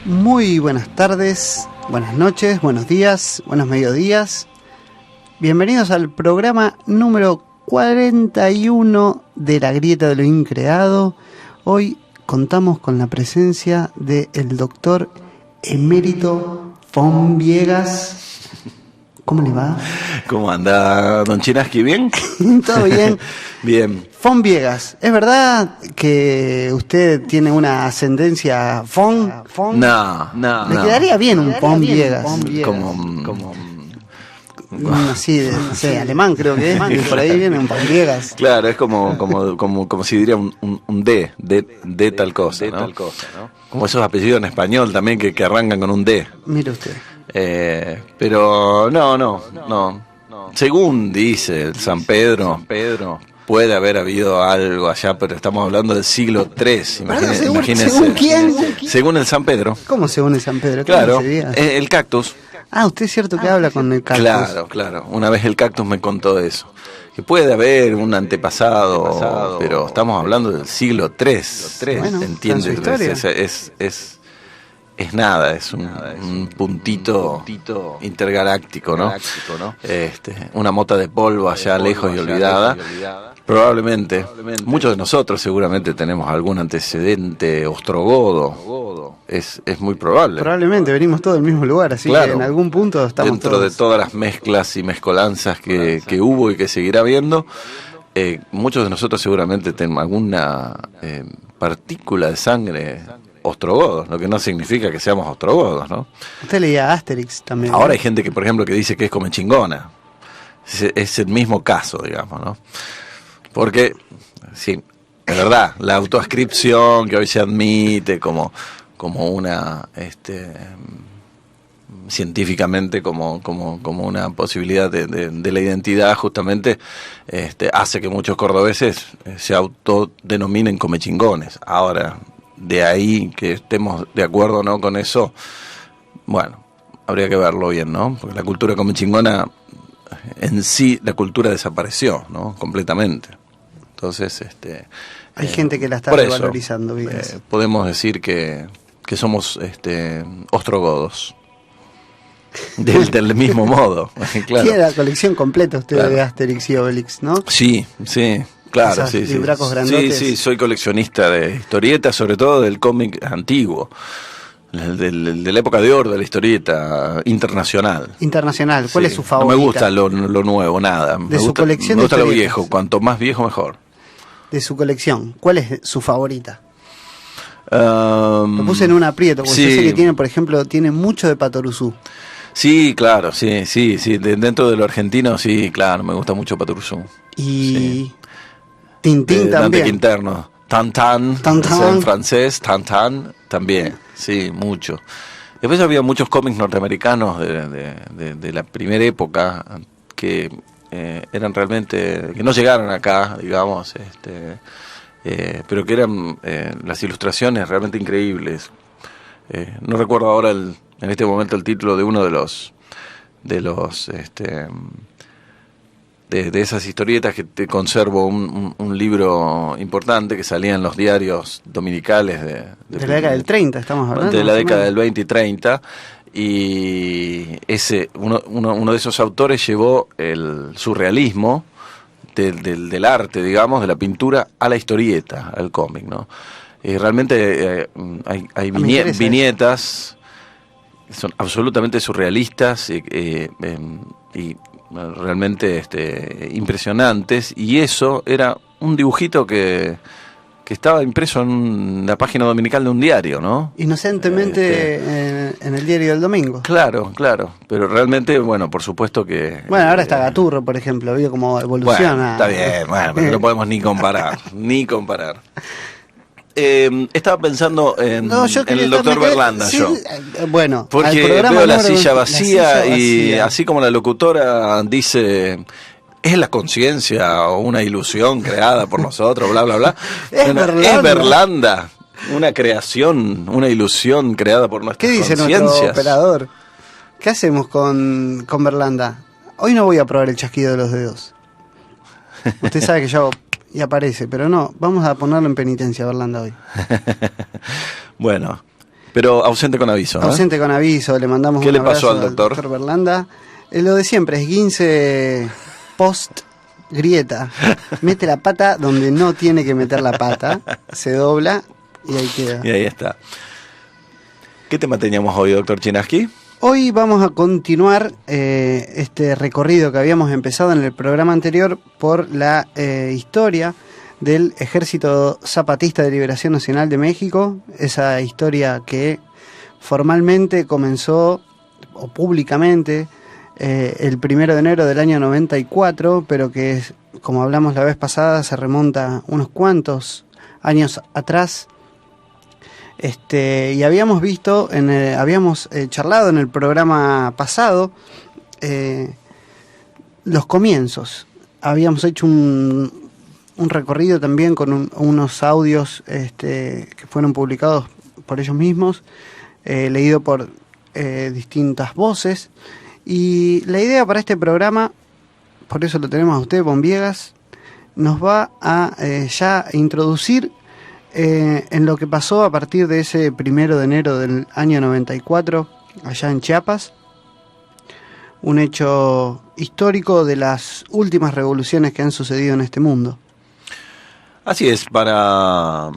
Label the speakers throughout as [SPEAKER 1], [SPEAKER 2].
[SPEAKER 1] Muy buenas tardes, buenas noches, buenos días, buenos mediodías. Bienvenidos al programa número 41 de La Grieta de lo Increado. Hoy contamos con la presencia del doctor emérito Fon Viegas. ¿Cómo le va?
[SPEAKER 2] ¿Cómo anda, don Chinaski? ¿Bien?
[SPEAKER 1] ¿Todo bien?
[SPEAKER 2] Bien.
[SPEAKER 1] Fon Viegas, ¿es verdad que usted tiene una ascendencia Fon?
[SPEAKER 2] No.
[SPEAKER 1] Le quedaría bien un Fon Viegas.
[SPEAKER 2] Como
[SPEAKER 1] Así de, no sé, alemán creo que es, y por ahí viene un Fon Viegas.
[SPEAKER 2] Claro, es como si diría un D tal cosa, ¿no? Como esos apellidos en español también que arrancan con un D.
[SPEAKER 1] Mire usted.
[SPEAKER 2] Pero no. Según dice el San Pedro, puede haber habido algo allá, pero estamos hablando del siglo III. Imagínense.
[SPEAKER 1] ¿Según quién?
[SPEAKER 2] Según el San Pedro.
[SPEAKER 1] ¿Cómo según el San Pedro?
[SPEAKER 2] Claro, el cactus.
[SPEAKER 1] Ah, usted es cierto que habla con el cactus.
[SPEAKER 2] Claro. Una vez el cactus me contó eso. Que puede haber un antepasado, pero estamos hablando del siglo III.
[SPEAKER 1] Bueno,
[SPEAKER 2] ¿entiende? Es nada, es un puntito intergaláctico, ¿no? Una mota de polvo allá lejos y olvidada. Probablemente, muchos de nosotros seguramente tenemos algún antecedente ostrogodo. Es muy probable.
[SPEAKER 1] Probablemente venimos todos del mismo lugar, así que en algún punto estamos
[SPEAKER 2] dentro
[SPEAKER 1] todos...
[SPEAKER 2] de todas las mezclas y mezcolanzas que hubo y que seguirá habiendo. Muchos de nosotros seguramente tenemos alguna partícula de sangre ostrogodos, lo que no significa que seamos ostrogodos, ¿no?
[SPEAKER 1] Usted leía Asterix también.
[SPEAKER 2] Ahora hay gente que, por ejemplo, que dice que es come chingona. Es el mismo caso, digamos, ¿no? Porque, sí, es verdad, la autoascripción que hoy se admite como una, científicamente como una posibilidad de la identidad, justamente, hace que muchos cordobeses se autodenominen come chingones. Ahora, de ahí que estemos de acuerdo o no con eso, bueno, habría que verlo bien, ¿no? Porque la cultura come chingona, en sí, la cultura desapareció, ¿no? Completamente. Entonces,
[SPEAKER 1] hay gente que la está revalorizando,
[SPEAKER 2] podemos decir que somos ostrogodos. Del mismo modo, claro.
[SPEAKER 1] Tiene la colección completa usted de Asterix y Obelix, ¿no?
[SPEAKER 2] Sí. Claro,
[SPEAKER 1] esas libracos grandotes.
[SPEAKER 2] Sí, soy coleccionista de historietas, sobre todo del cómic antiguo, de la época de oro de la historieta internacional.
[SPEAKER 1] ¿Cuál es su favorita?
[SPEAKER 2] No me gusta lo nuevo, nada.
[SPEAKER 1] De su colección
[SPEAKER 2] me gusta
[SPEAKER 1] de
[SPEAKER 2] lo viejo, cuanto más viejo mejor.
[SPEAKER 1] De su colección, ¿cuál es su favorita? Lo puse en un aprieto, porque yo sé que tiene, por ejemplo, tiene mucho de Patoruzú.
[SPEAKER 2] Sí, claro, sí. Dentro de lo argentino, sí, claro, me gusta mucho Patoruzú.
[SPEAKER 1] Y Tintín también.
[SPEAKER 2] Dante Quinterno. Tantan, en francés, Tantan también, sí, mucho. Después había muchos cómics norteamericanos de la primera época que eran realmente, que no llegaron acá, digamos, pero que eran las ilustraciones realmente increíbles. No recuerdo ahora en este momento el título de uno de esas historietas que te conservo, un libro importante que salía en los diarios dominicales de
[SPEAKER 1] la década del 30, estamos hablando.
[SPEAKER 2] De la década del 20 y 30, y uno de esos autores llevó el surrealismo del arte, digamos, de la pintura a la historieta, al cómic, ¿no? Realmente hay viñetas que son absolutamente surrealistas y realmente impresionantes, y eso era un dibujito que estaba impreso en la página dominical de un diario, ¿no?
[SPEAKER 1] Inocentemente en el diario del domingo.
[SPEAKER 2] Claro, pero realmente, bueno, por supuesto que...
[SPEAKER 1] Bueno, ahora está Gaturro, por ejemplo, vio cómo evoluciona.
[SPEAKER 2] Bueno, está bien, pero no podemos ni comparar. Estaba pensando en el doctor Berlanda,
[SPEAKER 1] sí,
[SPEAKER 2] yo.
[SPEAKER 1] Bueno,
[SPEAKER 2] porque veo la silla vacía y así como la locutora dice, ¿es la conciencia o una ilusión creada por nosotros, bla, bla, bla?
[SPEAKER 1] Es
[SPEAKER 2] Berlanda, una creación, una ilusión creada por nuestras conciencias.
[SPEAKER 1] ¿Qué dice nuestro operador? ¿Qué hacemos con Berlanda? Hoy no voy a probar el chasquido de los dedos. Usted sabe que yo hago y aparece, pero no, vamos a ponerlo en penitencia, Berlanda, hoy.
[SPEAKER 2] Bueno, Pero ausente con aviso.
[SPEAKER 1] Ausente con aviso, le mandamos
[SPEAKER 2] ¿Qué
[SPEAKER 1] un
[SPEAKER 2] le pasó
[SPEAKER 1] abrazo
[SPEAKER 2] al doctor?
[SPEAKER 1] Berlanda. Lo de siempre, esguince post grieta. Mete la pata donde no tiene que meter la pata, se dobla y ahí queda.
[SPEAKER 2] Y ahí está. ¿Qué tema teníamos hoy, doctor Chinaski?
[SPEAKER 1] Hoy vamos a continuar este recorrido que habíamos empezado en el programa anterior por la historia del Ejército Zapatista de Liberación Nacional de México, esa historia que formalmente comenzó, o públicamente, el 1 de enero del año 94, pero que, como hablamos la vez pasada, se remonta unos cuantos años atrás. Y habíamos visto, habíamos charlado en el programa pasado los comienzos. Habíamos hecho un recorrido también con unos audios que fueron publicados por ellos mismos, leído por distintas voces. Y la idea para este programa, por eso lo tenemos a usted, Bonviegas, nos va a ya introducir en lo que pasó a partir de ese 1 de enero del año 94, allá en Chiapas, un hecho histórico de las últimas revoluciones que han sucedido en este mundo.
[SPEAKER 2] Así es, para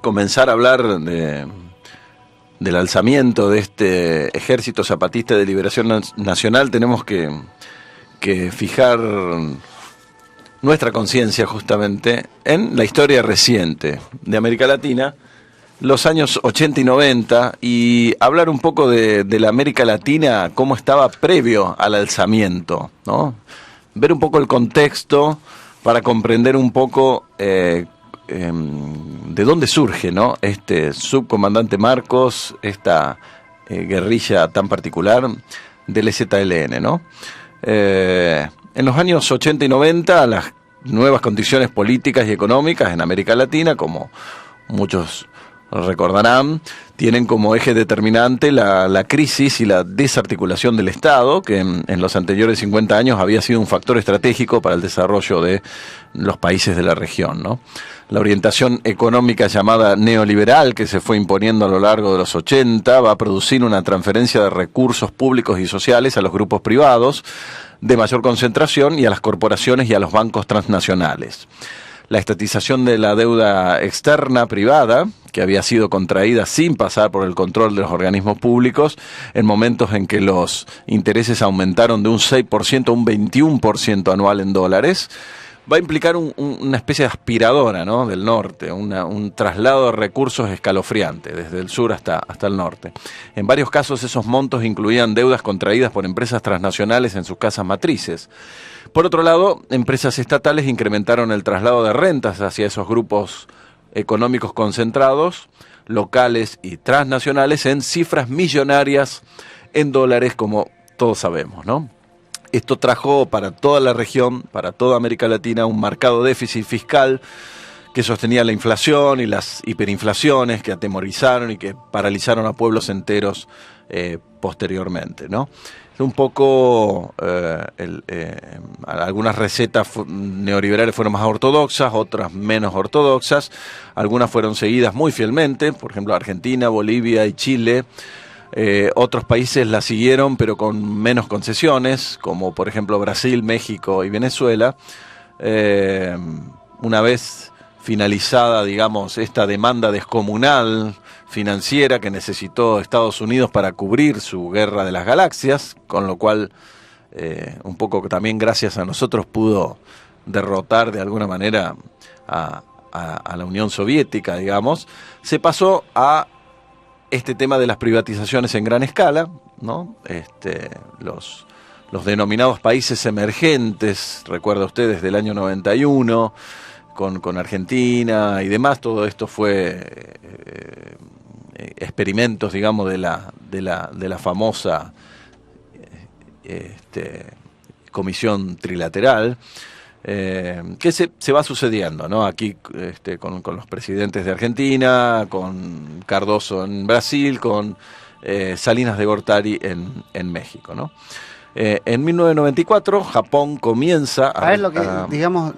[SPEAKER 2] comenzar a hablar del alzamiento de este Ejército Zapatista de Liberación Nacional, tenemos que fijar nuestra conciencia justamente en la historia reciente de América Latina, los años 80 y 90, y hablar un poco de la América Latina, cómo estaba previo al alzamiento, ¿no? Ver un poco el contexto para comprender un poco de dónde surge, ¿no?, este subcomandante Marcos, esta guerrilla tan particular del EZLN, ¿no? En los años 80 y 90, las nuevas condiciones políticas y económicas en América Latina, como muchos recordarán, tienen como eje determinante la crisis y la desarticulación del Estado, que en los anteriores 50 años había sido un factor estratégico para el desarrollo de los países de la región, ¿no? La orientación económica llamada neoliberal, que se fue imponiendo a lo largo de los 80, va a producir una transferencia de recursos públicos y sociales a los grupos privados de mayor concentración y a las corporaciones y a los bancos transnacionales. La estatización de la deuda externa privada, que había sido contraída sin pasar por el control de los organismos públicos, en momentos en que los intereses aumentaron de un 6% a un 21% anual en dólares, va a implicar una especie de aspiradora, ¿no?, del norte, un traslado de recursos escalofriante desde el sur hasta el norte. En varios casos esos montos incluían deudas contraídas por empresas transnacionales en sus casas matrices. Por otro lado, empresas estatales incrementaron el traslado de rentas hacia esos grupos económicos concentrados, locales y transnacionales, en cifras millonarias en dólares, como todos sabemos, ¿no? Esto trajo para toda la región, para toda América Latina, un marcado déficit fiscal que sostenía la inflación y las hiperinflaciones que atemorizaron y que paralizaron a pueblos enteros posteriormente, ¿no? Un poco, algunas recetas neoliberales fueron más ortodoxas, otras menos ortodoxas, algunas fueron seguidas muy fielmente, por ejemplo Argentina, Bolivia y Chile. Otros países la siguieron, pero con menos concesiones, como por ejemplo Brasil, México y Venezuela. Una vez finalizada, digamos, esta demanda descomunal financiera que necesitó Estados Unidos para cubrir su guerra de las galaxias, con lo cual un poco también gracias a nosotros pudo derrotar de alguna manera a la Unión Soviética, digamos, se pasó a este tema de las privatizaciones en gran escala, ¿no? Los denominados países emergentes, recuerda usted, desde el año 91, con Argentina y demás, todo esto fue experimentos, digamos, de la famosa comisión trilateral, que se va sucediendo, ¿no? Aquí con los presidentes de Argentina, con Cardoso en Brasil, con Salinas de Gortari en México, ¿no? En 1994 Japón comienza
[SPEAKER 1] a ver lo que, digamos,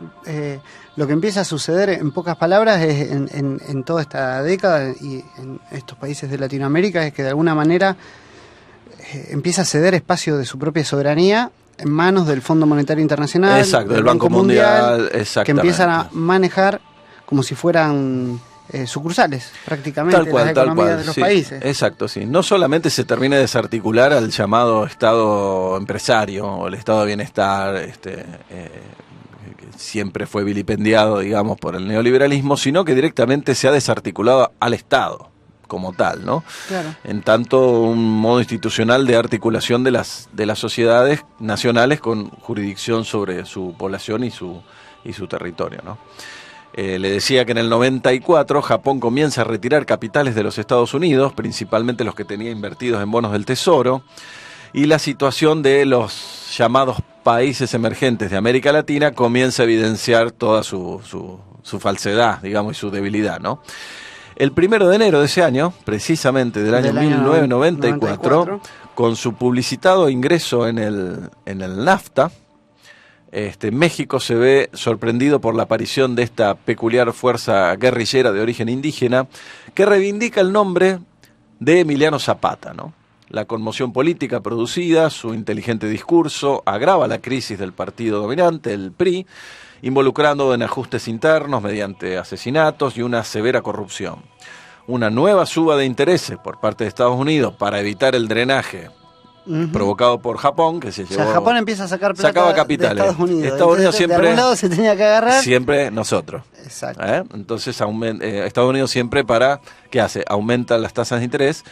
[SPEAKER 1] lo que empieza a suceder en pocas palabras es en toda esta década y en estos países de Latinoamérica es que de alguna manera empieza a ceder espacio de su propia soberanía en manos del Fondo Monetario Internacional,
[SPEAKER 2] exacto, del Banco Mundial,
[SPEAKER 1] que empiezan a manejar como si fueran sucursales prácticamente
[SPEAKER 2] tal cual,
[SPEAKER 1] las economías de los países.
[SPEAKER 2] Exacto, sí. No solamente se termina de desarticular al llamado Estado empresario o el Estado de bienestar, que siempre fue vilipendiado, digamos, por el neoliberalismo, sino que directamente se ha desarticulado al Estado como tal, ¿no?
[SPEAKER 1] Claro.
[SPEAKER 2] En tanto un modo institucional de articulación de las sociedades nacionales con jurisdicción sobre su población y su territorio, ¿no? Le decía que en el 94 Japón comienza a retirar capitales de los Estados Unidos, principalmente los que tenía invertidos en bonos del Tesoro, y la situación de los llamados países emergentes de América Latina comienza a evidenciar toda su falsedad, digamos, y su debilidad, ¿no? El 1 de enero de ese año, precisamente del año 1994, con su publicitado ingreso en el NAFTA, México se ve sorprendido por la aparición de esta peculiar fuerza guerrillera de origen indígena que reivindica el nombre de Emiliano Zapata, ¿no? La conmoción política producida, su inteligente discurso, agrava la crisis del partido dominante, el PRI, involucrando en ajustes internos mediante asesinatos y una severa corrupción. Una nueva suba de intereses por parte de Estados Unidos para evitar el drenaje provocado por Japón, que se llevó...
[SPEAKER 1] O sea, Japón empieza a sacar plata
[SPEAKER 2] sacaba capitales.
[SPEAKER 1] de Estados Unidos.
[SPEAKER 2] Estados Unidos siempre...
[SPEAKER 1] De algún lado se tenía que agarrar.
[SPEAKER 2] Siempre nosotros.
[SPEAKER 1] Exacto.
[SPEAKER 2] Entonces, Estados Unidos siempre ¿qué hace? Aumenta las tasas de interés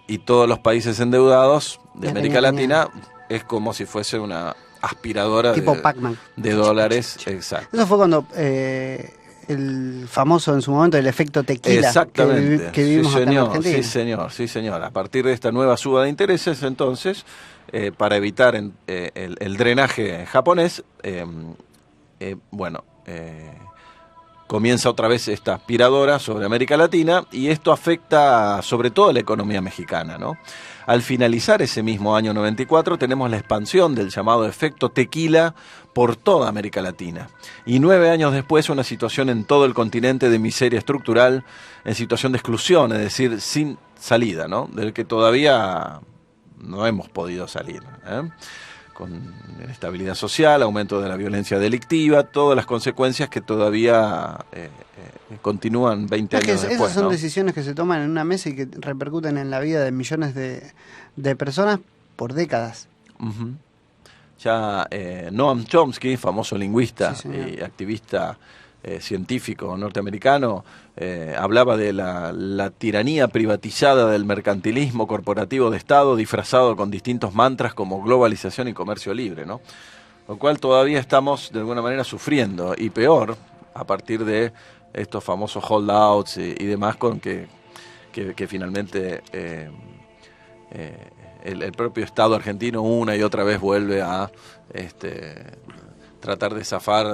[SPEAKER 2] y todos los países endeudados de América Latina es como si fuese una aspiradora
[SPEAKER 1] tipo Pac-Man
[SPEAKER 2] de dólares. Exacto.
[SPEAKER 1] Eso fue cuando el famoso en su momento el efecto tequila.
[SPEAKER 2] Exactamente.
[SPEAKER 1] Que vivimos acá en Argentina.
[SPEAKER 2] Sí señor. A partir de esta nueva suba de intereses, entonces, para evitar el drenaje japonés, comienza otra vez esta aspiradora sobre América Latina y esto afecta sobre todo a la economía mexicana, ¿no? Al finalizar ese mismo año 94 tenemos la expansión del llamado efecto tequila por toda América Latina. Y 9 años después una situación en todo el continente de miseria estructural, en situación de exclusión, es decir, sin salida, ¿no? Del que todavía no hemos podido salir, con inestabilidad social, aumento de la violencia delictiva, todas las consecuencias que todavía continúan 20 años después.
[SPEAKER 1] Esas son
[SPEAKER 2] ¿no?
[SPEAKER 1] decisiones que se toman en una mesa y que repercuten en la vida de millones de personas por décadas.
[SPEAKER 2] Uh-huh. Ya Noam Chomsky, famoso lingüista y activista científico norteamericano, hablaba de la tiranía privatizada del mercantilismo corporativo de Estado disfrazado con distintos mantras como globalización y comercio libre, ¿no? Lo cual todavía estamos de alguna manera sufriendo, y peor a partir de estos famosos holdouts y demás con que finalmente el propio Estado argentino una y otra vez vuelve a tratar de zafar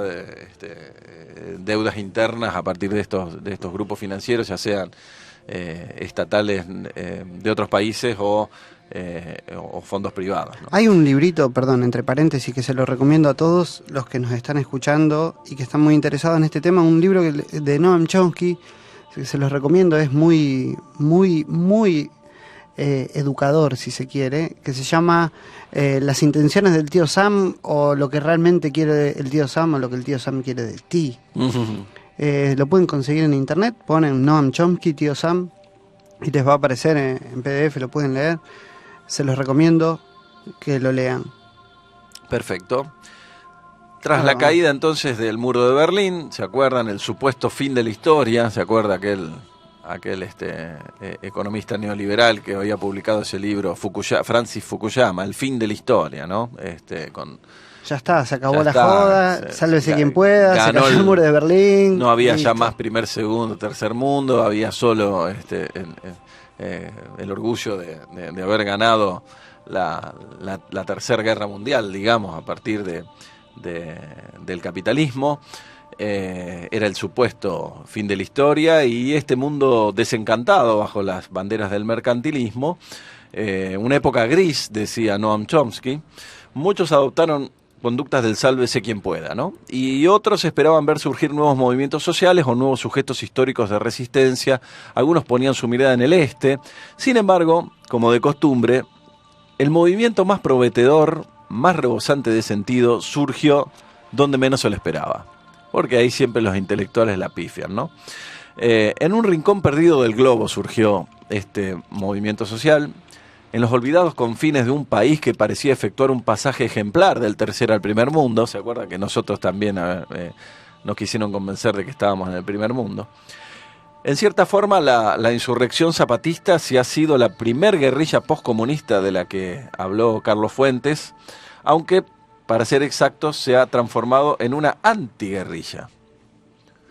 [SPEAKER 2] deudas internas a partir de estos grupos financieros, ya sean estatales de otros países o fondos privados, ¿no?
[SPEAKER 1] Hay un librito, perdón, entre paréntesis, que se lo recomiendo a todos los que nos están escuchando y que están muy interesados en este tema, un libro de Noam Chomsky, que se los recomiendo, es muy educador, si se quiere, que se llama Las intenciones del tío Sam, o lo que realmente quiere el tío Sam, o lo que el tío Sam quiere de ti. Lo pueden conseguir en internet, ponen Noam Chomsky, tío Sam, y les va a aparecer en PDF, lo pueden leer. Se los recomiendo que lo lean.
[SPEAKER 2] Perfecto. Tras la caída entonces del muro de Berlín, ¿se acuerdan? El supuesto fin de la historia, ¿se acuerda aquel economista neoliberal que había publicado ese libro, Francis Fukuyama, El fin de la historia, ¿no?
[SPEAKER 1] Ya está, se acabó la joda, sálvese quien pueda, se cayó el muro de Berlín.
[SPEAKER 2] No había ya más primer, segundo, tercer mundo, había solo el orgullo de haber ganado la tercera guerra mundial, digamos, a partir del capitalismo. era el supuesto fin de la historia, y este mundo desencantado bajo las banderas del mercantilismo, una época gris, decía Noam Chomsky. Muchos adoptaron conductas del sálvese quien pueda, ¿no? Y otros esperaban ver surgir nuevos movimientos sociales o nuevos sujetos históricos de resistencia. Algunos ponían su mirada en el este. Sin embargo, como de costumbre, el movimiento más prometedor, más rebosante de sentido, surgió donde menos se lo esperaba. Porque ahí siempre los intelectuales la pifian, ¿no? En un rincón perdido del globo surgió este movimiento social, en los olvidados confines de un país que parecía efectuar un pasaje ejemplar del tercer al primer mundo. ¿Se acuerda que nosotros también nos quisieron convencer de que estábamos en el primer mundo? En cierta forma, la insurrección zapatista sí ha sido la primer guerrilla postcomunista de la que habló Carlos Fuentes, aunque, para ser exactos, se ha transformado en una antiguerrilla.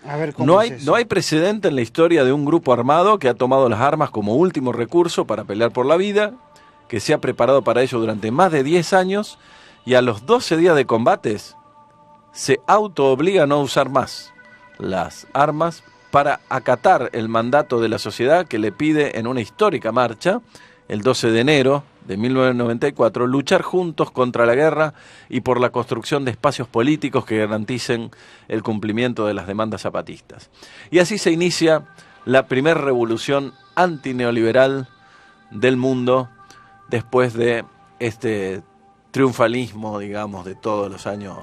[SPEAKER 1] A ver, ¿cómo
[SPEAKER 2] No
[SPEAKER 1] es eso?
[SPEAKER 2] hay precedente en la historia de un grupo armado que ha tomado las armas como último recurso para pelear por la vida, que se ha preparado para ello durante más de 10 años y a los 12 días de combates se autoobliga a no usar más las armas para acatar el mandato de la sociedad que le pide en una histórica marcha, el 12 de enero de 1994, luchar juntos contra la guerra y por la construcción de espacios políticos que garanticen el cumplimiento de las demandas zapatistas. Y así se inicia la primera revolución antineoliberal del mundo después de este triunfalismo, digamos, de todos los años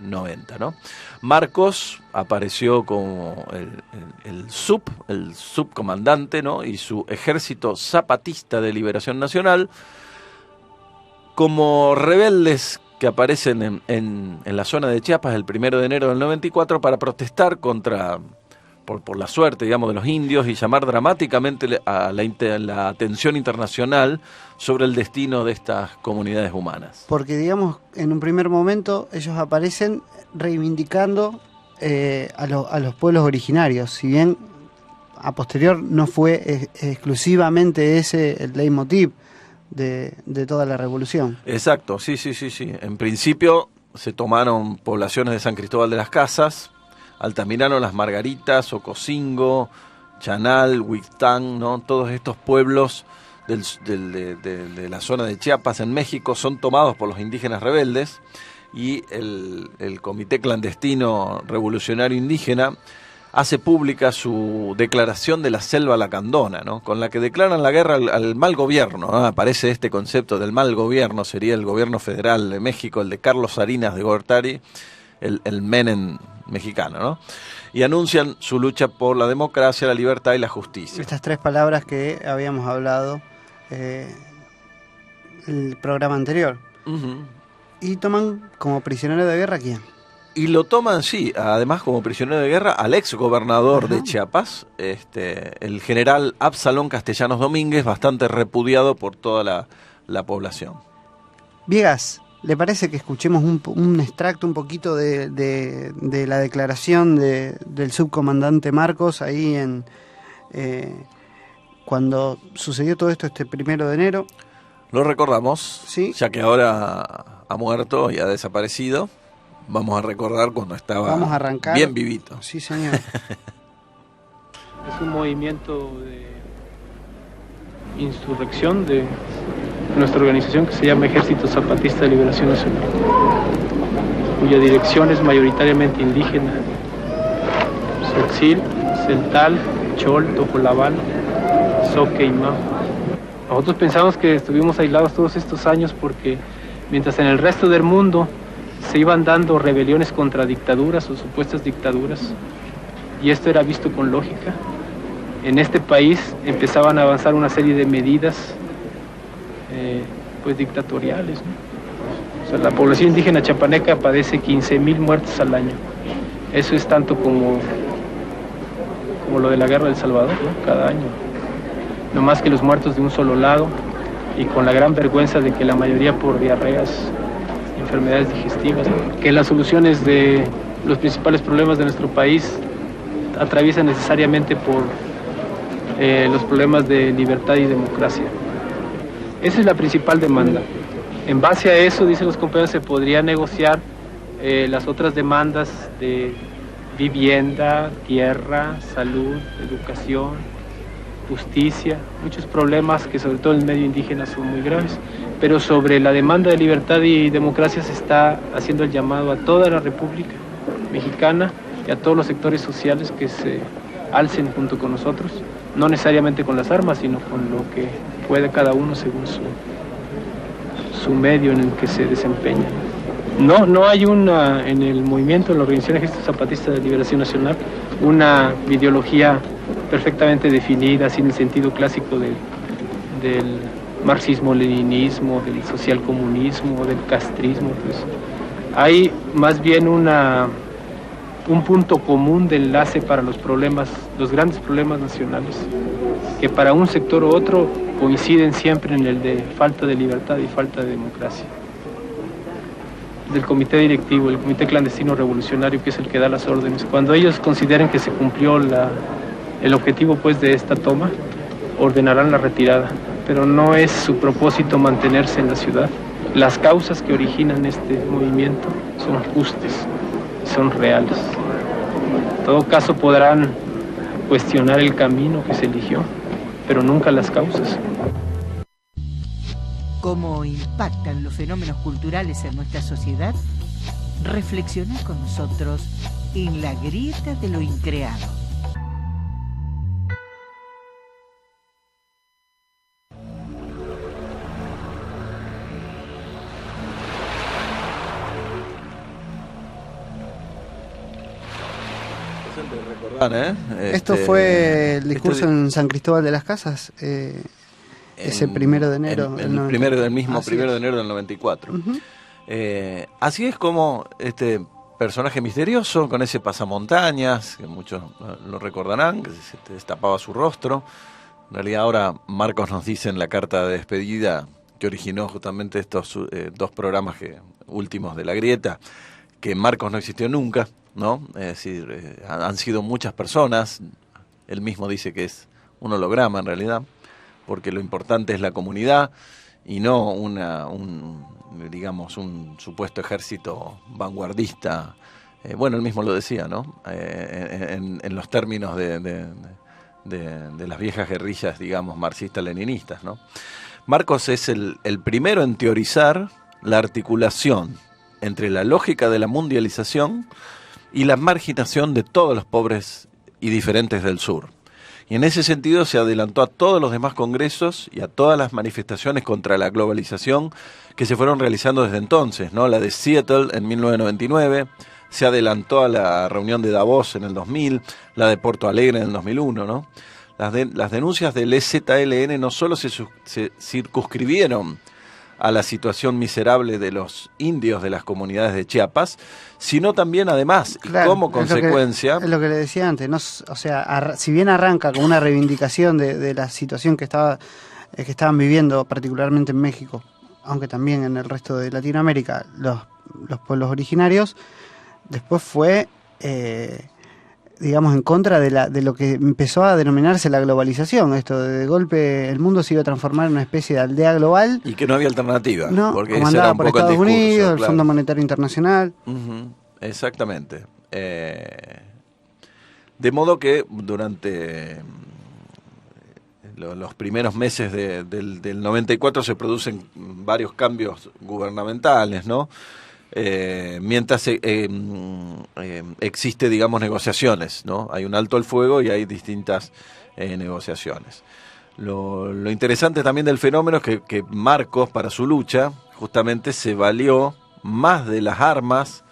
[SPEAKER 2] 90, ¿no? Marcos apareció como el subcomandante, ¿no? Y su ejército zapatista de liberación nacional, como rebeldes que aparecen en la zona de Chiapas el 1 de enero del 94 para protestar por la suerte, digamos, de los indios y llamar dramáticamente a la atención internacional sobre el destino de estas comunidades humanas.
[SPEAKER 1] Porque, digamos, en un primer momento ellos aparecen reivindicando a los pueblos originarios, si bien a posterior no fue exclusivamente ese el leitmotiv de toda la revolución.
[SPEAKER 2] Exacto, sí. En principio se tomaron poblaciones de San Cristóbal de las Casas, Altamirano, Las Margaritas, Ocosingo, Chanal, Huixtán, ¿no? Todos estos pueblos de la zona de Chiapas en México son tomados por los indígenas rebeldes, y el Comité Clandestino Revolucionario Indígena hace pública su declaración de la Selva Lacandona, ¿no? Con la que declaran la guerra al mal gobierno, ¿no? Aparece este concepto del mal gobierno, sería el gobierno federal de México, el de Carlos Salinas de Gortari, el Menem mexicano, ¿no? Y anuncian su lucha por la democracia, la libertad y la justicia.
[SPEAKER 1] Estas tres palabras que habíamos hablado el programa anterior.
[SPEAKER 2] Uh-huh.
[SPEAKER 1] Y toman como prisionero de guerra, ¿a quién?
[SPEAKER 2] Y lo toman, sí, además como prisionero de guerra al ex gobernador de Chiapas, el general Absalón Castellanos Domínguez, bastante repudiado por toda la población.
[SPEAKER 1] Viegas, ¿le parece que escuchemos un extracto un poquito de la declaración del subcomandante Marcos ahí cuando sucedió todo esto este 1 de enero?
[SPEAKER 2] Lo recordamos,
[SPEAKER 1] ¿sí?
[SPEAKER 2] Ya que ahora ha muerto y ha desaparecido. Vamos a recordar cuando estaba bien vivito.
[SPEAKER 1] Sí, señor.
[SPEAKER 3] Es un movimiento de insurrección de nuestra organización que se llama Ejército Zapatista de Liberación Nacional, cuya dirección es mayoritariamente indígena. Tzotzil, Celtal, Chol, Tojolabal, Zoque y Mao. Nosotros pensamos que estuvimos aislados todos estos años porque mientras en el resto del mundo se iban dando rebeliones contra dictaduras o supuestas dictaduras, y esto era visto con lógica, en este país empezaban a avanzar una serie de medidas pues dictatoriales, ¿no? O sea, la población indígena chapaneca padece 15,000 muertos al año. Eso es tanto como lo de la guerra del Salvador, ¿no? Cada año. No más que los muertos de un solo lado, y con la gran vergüenza de que la mayoría por diarreas, enfermedades digestivas, ¿no? Que las soluciones de los principales problemas de nuestro país atraviesan necesariamente por los problemas de libertad y democracia. Esa es la principal demanda. En base a eso, dicen los compañeros, se podría negociar las otras demandas de vivienda, tierra, salud, educación, justicia, muchos problemas que sobre todo en el medio indígena son muy graves. Pero sobre la demanda de libertad y democracia se está haciendo el llamado a toda la República Mexicana y a todos los sectores sociales que se alcen junto con nosotros, no necesariamente con las armas, sino con lo que puede cada uno según su medio en el que se desempeña. No hay en el movimiento, en la Organización de Ejército Zapatista de Liberación Nacional, una ideología perfectamente definida, sin el sentido clásico del marxismo-leninismo, del socialcomunismo, del castrismo. Pues. Hay más bien un punto común de enlace para los grandes problemas nacionales, que para un sector u otro coinciden siempre en el de falta de libertad y falta de democracia. Del comité directivo, el comité clandestino revolucionario, que es el que da las órdenes, cuando ellos consideren que se cumplió el objetivo pues de esta toma, ordenarán la retirada, pero no es su propósito mantenerse en la ciudad. Las causas que originan este movimiento son justas, son reales. En todo caso podrán cuestionar el camino que se eligió, pero nunca las causas.
[SPEAKER 4] ¿Cómo impactan los fenómenos culturales en nuestra sociedad? Reflexiona con nosotros en La Grieta de lo Increado.
[SPEAKER 1] Esto fue el discurso en San Cristóbal de las Casas, ese 1 de enero.
[SPEAKER 2] El primero de enero del 94. Uh-huh. Así es como este personaje misterioso, con ese pasamontañas, que muchos lo recordarán, que se destapaba su rostro. En realidad ahora Marcos nos dice en la carta de despedida que originó justamente estos 2 programas últimos de La Grieta, que Marcos no existió nunca, ¿no? Es decir, han sido muchas personas. Él mismo dice que es un holograma en realidad, porque lo importante es la comunidad y no un supuesto ejército vanguardista. Bueno, él mismo lo decía, ¿no? En los términos de las viejas guerrillas, digamos, marxistas-leninistas, ¿no? Marcos es el primero en teorizar la articulación entre la lógica de la mundialización y la marginación de todos los pobres y diferentes del sur. Y en ese sentido se adelantó a todos los demás congresos y a todas las manifestaciones contra la globalización que se fueron realizando desde entonces, ¿no? La de Seattle en 1999, se adelantó a la reunión de Davos en el 2000, la de Porto Alegre en el 2001, ¿no? Las denuncias del EZLN no solo se circunscribieron a la situación miserable de los indios de las comunidades de Chiapas, sino también además, claro, y como consecuencia...
[SPEAKER 1] Es lo que le decía antes, ¿no? O sea, si bien arranca con una reivindicación de la situación que estaban viviendo, particularmente en México, aunque también en el resto de Latinoamérica, los pueblos originarios, después fue... digamos, en contra de lo que empezó a denominarse la globalización. Esto de golpe el mundo se iba a transformar en una especie de aldea global.
[SPEAKER 2] Y que no había alternativa.
[SPEAKER 1] No,
[SPEAKER 2] porque
[SPEAKER 1] comandada por Estados Unidos, claro. El Fondo Monetario Internacional.
[SPEAKER 2] Uh-huh, exactamente. De modo que durante los primeros meses del 94 se producen varios cambios gubernamentales, ¿no? Mientras existe, digamos, negociaciones, ¿no? Hay un alto al fuego y hay distintas negociaciones. Lo interesante también del fenómeno es que Marcos, para su lucha, justamente se valió más de las armas,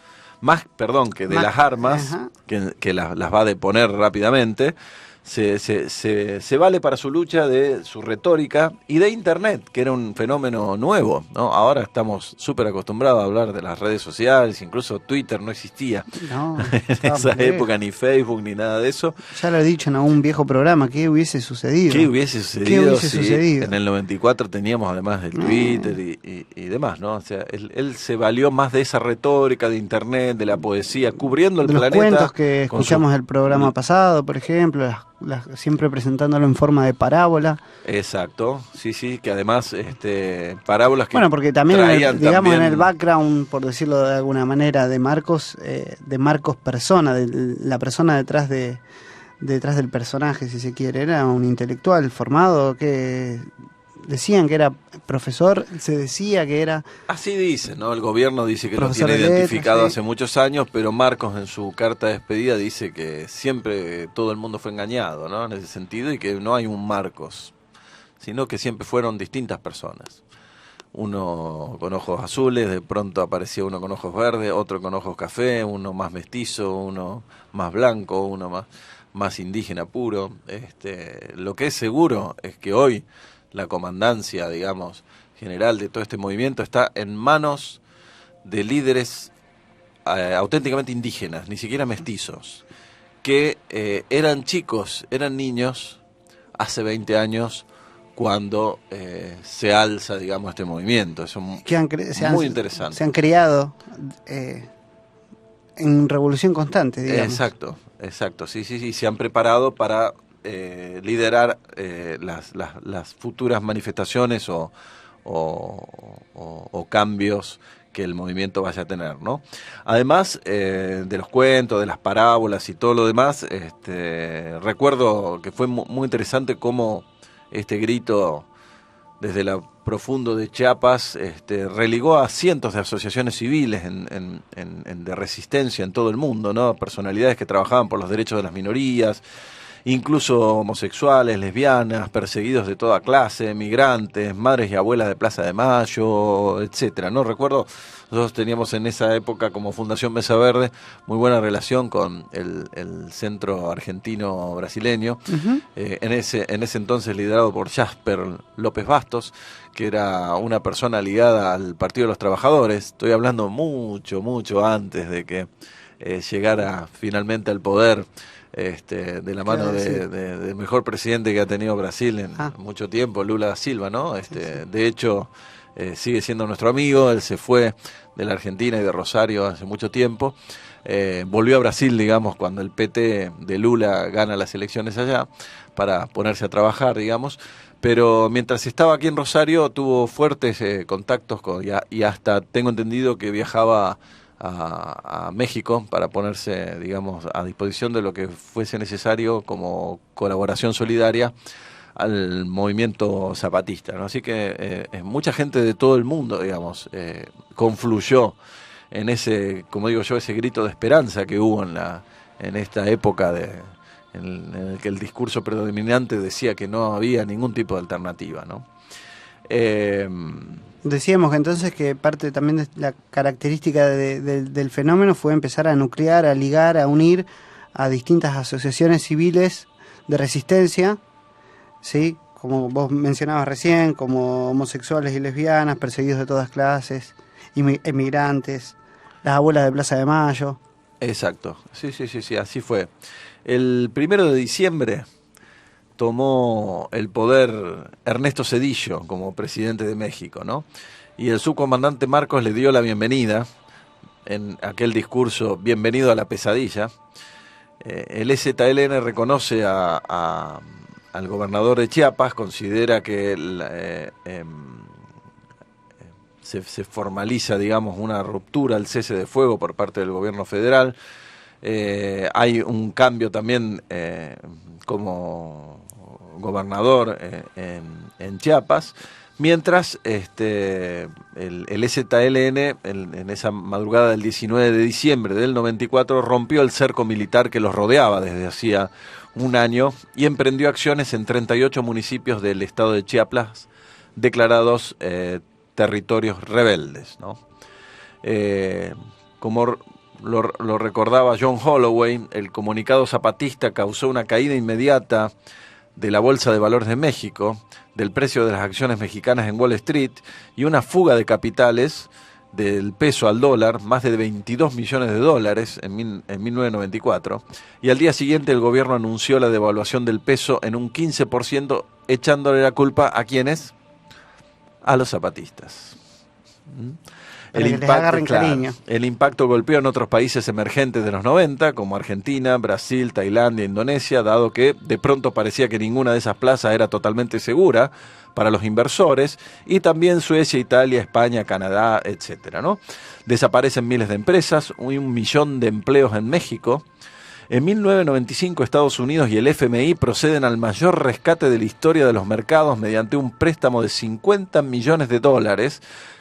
[SPEAKER 2] que las va a deponer rápidamente. Se vale para su lucha de su retórica y de Internet, que era un fenómeno nuevo, ¿no? Ahora estamos súper acostumbrados a hablar de las redes sociales, incluso Twitter no existía en esa época, ni Facebook, ni nada de eso.
[SPEAKER 1] Ya lo he dicho en algún viejo programa, ¿qué hubiese sucedido?
[SPEAKER 2] ¿Qué hubiese sucedido? En el 94 teníamos además el Twitter y demás, ¿no? O sea, él se valió más de esa retórica de Internet, de la poesía, cubriendo el planeta.
[SPEAKER 1] Los cuentos que escuchamos el programa pasado, por ejemplo, las siempre presentándolo en forma de parábola.
[SPEAKER 2] Exacto, sí, que además parábolas que
[SPEAKER 1] bueno, porque también, digamos, en el background, por decirlo de alguna manera, de Marcos persona, de la persona detrás del personaje, si se quiere, era un intelectual formado que decían que era profesor, se decía que era...
[SPEAKER 2] Así dice, ¿no? El gobierno dice que lo tiene identificado hace muchos años, pero Marcos en su carta de despedida dice que siempre todo el mundo fue engañado, ¿no? En ese sentido, y que no hay un Marcos, sino que siempre fueron distintas personas. Uno con ojos azules, de pronto aparecía uno con ojos verdes, otro con ojos café, uno más mestizo, uno más blanco, uno más indígena puro. Lo que es seguro es que hoy la comandancia, digamos, general de todo este movimiento está en manos de líderes auténticamente indígenas, ni siquiera mestizos, que eran chicos, eran niños hace 20 años cuando se alza, digamos, este movimiento. Eso es muy interesante.
[SPEAKER 1] Se han criado en revolución constante, digamos.
[SPEAKER 2] Exacto, sí, se han preparado para liderar las futuras manifestaciones o cambios que el movimiento vaya a tener, ¿no? Además de los cuentos, de las parábolas y todo lo demás, recuerdo que fue muy interesante cómo este grito desde lo profundo de Chiapas religó a cientos de asociaciones civiles de resistencia en todo el mundo, ¿no? Personalidades que trabajaban por los derechos de las minorías, incluso homosexuales, lesbianas, perseguidos de toda clase, migrantes, madres y abuelas de Plaza de Mayo, etcétera, ¿no? Recuerdo, nosotros teníamos en esa época como Fundación Mesa Verde muy buena relación con el Centro Argentino Brasileño, en ese entonces liderado por Jasper López Bastos, que era una persona ligada al Partido de los Trabajadores. Estoy hablando mucho antes de que llegara finalmente al poder, de la mano del mejor presidente que ha tenido Brasil en mucho tiempo, Lula da Silva, ¿no? De hecho, sigue siendo nuestro amigo. Él se fue de la Argentina y de Rosario hace mucho tiempo, volvió a Brasil, digamos, cuando el PT de Lula gana las elecciones allá, para ponerse a trabajar, digamos, pero mientras estaba aquí en Rosario tuvo fuertes contactos y hasta tengo entendido que viajaba a México para ponerse, digamos, a disposición de lo que fuese necesario como colaboración solidaria al movimiento zapatista, ¿no? Así que mucha gente de todo el mundo, digamos, confluyó en ese, como digo yo, ese grito de esperanza que hubo en esta época en el que el discurso predominante decía que no había ningún tipo de alternativa, ¿no?
[SPEAKER 1] Decíamos que entonces que parte también de la característica del fenómeno fue empezar a nuclear, a ligar, a unir a distintas asociaciones civiles de resistencia, ¿sí? Como vos mencionabas recién, como homosexuales y lesbianas, perseguidos de todas clases, emigrantes, las abuelas de Plaza de Mayo.
[SPEAKER 2] Exacto, sí, así fue. El 1 de diciembre tomó el poder Ernesto Zedillo como presidente de México, ¿no? Y el subcomandante Marcos le dio la bienvenida en aquel discurso, bienvenido a la pesadilla. El EZLN reconoce al gobernador de Chiapas, considera que se formaliza, digamos, una ruptura al cese de fuego por parte del gobierno federal. Hay un cambio también como gobernador en Chiapas, mientras el EZLN en esa madrugada del 19 de diciembre del 94 rompió el cerco militar que los rodeaba desde hacía un año y emprendió acciones en 38 municipios del estado de Chiapas declarados territorios rebeldes, ¿no? Como lo recordaba John Holloway, el comunicado zapatista causó una caída inmediata de la Bolsa de Valores de México, del precio de las acciones mexicanas en Wall Street y una fuga de capitales del peso al dólar, más de 22 millones de dólares en 1994, y al día siguiente el gobierno anunció la devaluación del peso en un 15%, echándole la culpa a ¿quiénes? A los zapatistas. El impacto golpeó en otros países emergentes de los 90, como Argentina, Brasil, Tailandia, Indonesia, dado que de pronto parecía que ninguna de esas plazas era totalmente segura para los inversores, y también Suecia, Italia, España, Canadá, etcétera, ¿no? Desaparecen miles de empresas, 1 millón de empleos en México. En 1995 Estados Unidos y el FMI proceden al mayor rescate de la historia de los mercados mediante un préstamo de $50 millones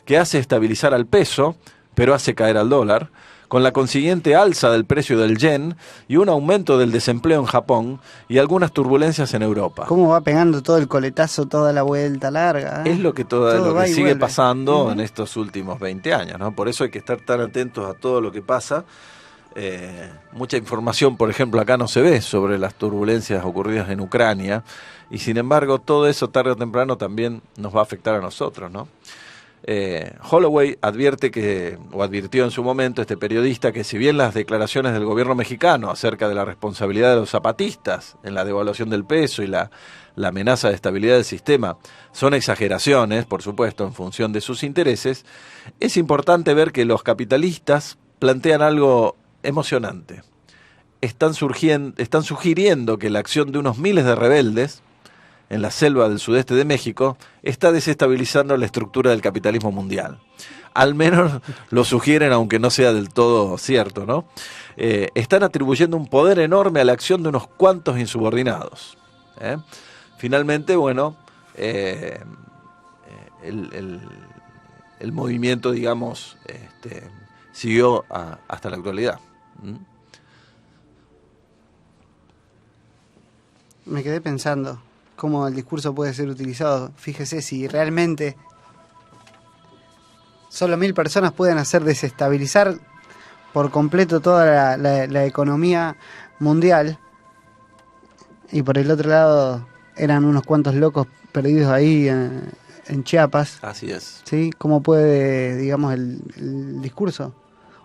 [SPEAKER 2] que hace estabilizar al peso, pero hace caer al dólar, con la consiguiente alza del precio del yen y un aumento del desempleo en Japón y algunas turbulencias en Europa.
[SPEAKER 1] ¿Cómo va pegando todo el coletazo, toda la vuelta larga?
[SPEAKER 2] Es lo que, todo lo que sigue pasando en estos últimos 20 años, ¿no? Por eso hay que estar tan atentos a todo lo que pasa. Mucha información, por ejemplo, acá no se ve sobre las turbulencias ocurridas en Ucrania, y sin embargo todo eso tarde o temprano también nos va a afectar a nosotros, ¿no? Holloway advirtió en su momento, este periodista, que si bien las declaraciones del gobierno mexicano acerca de la responsabilidad de los zapatistas en la devaluación del peso y la amenaza de estabilidad del sistema son exageraciones, por supuesto, en función de sus intereses, es importante ver que los capitalistas plantean algo emocionante. Están sugiriendo que la acción de unos miles de rebeldes en la selva del sudeste de México está desestabilizando la estructura del capitalismo mundial. Al menos lo sugieren, aunque no sea del todo cierto, ¿no? Están atribuyendo un poder enorme a la acción de unos cuantos insubordinados. Finalmente, bueno, el movimiento, digamos, siguió hasta la actualidad.
[SPEAKER 1] Me quedé pensando cómo el discurso puede ser utilizado. Fíjese, si realmente solo 1000 personas pueden hacer desestabilizar por completo toda la economía mundial, y por el otro lado eran unos cuantos locos perdidos ahí en Chiapas.
[SPEAKER 2] Así es.
[SPEAKER 1] ¿Sí? ¿Cómo puede, digamos, el discurso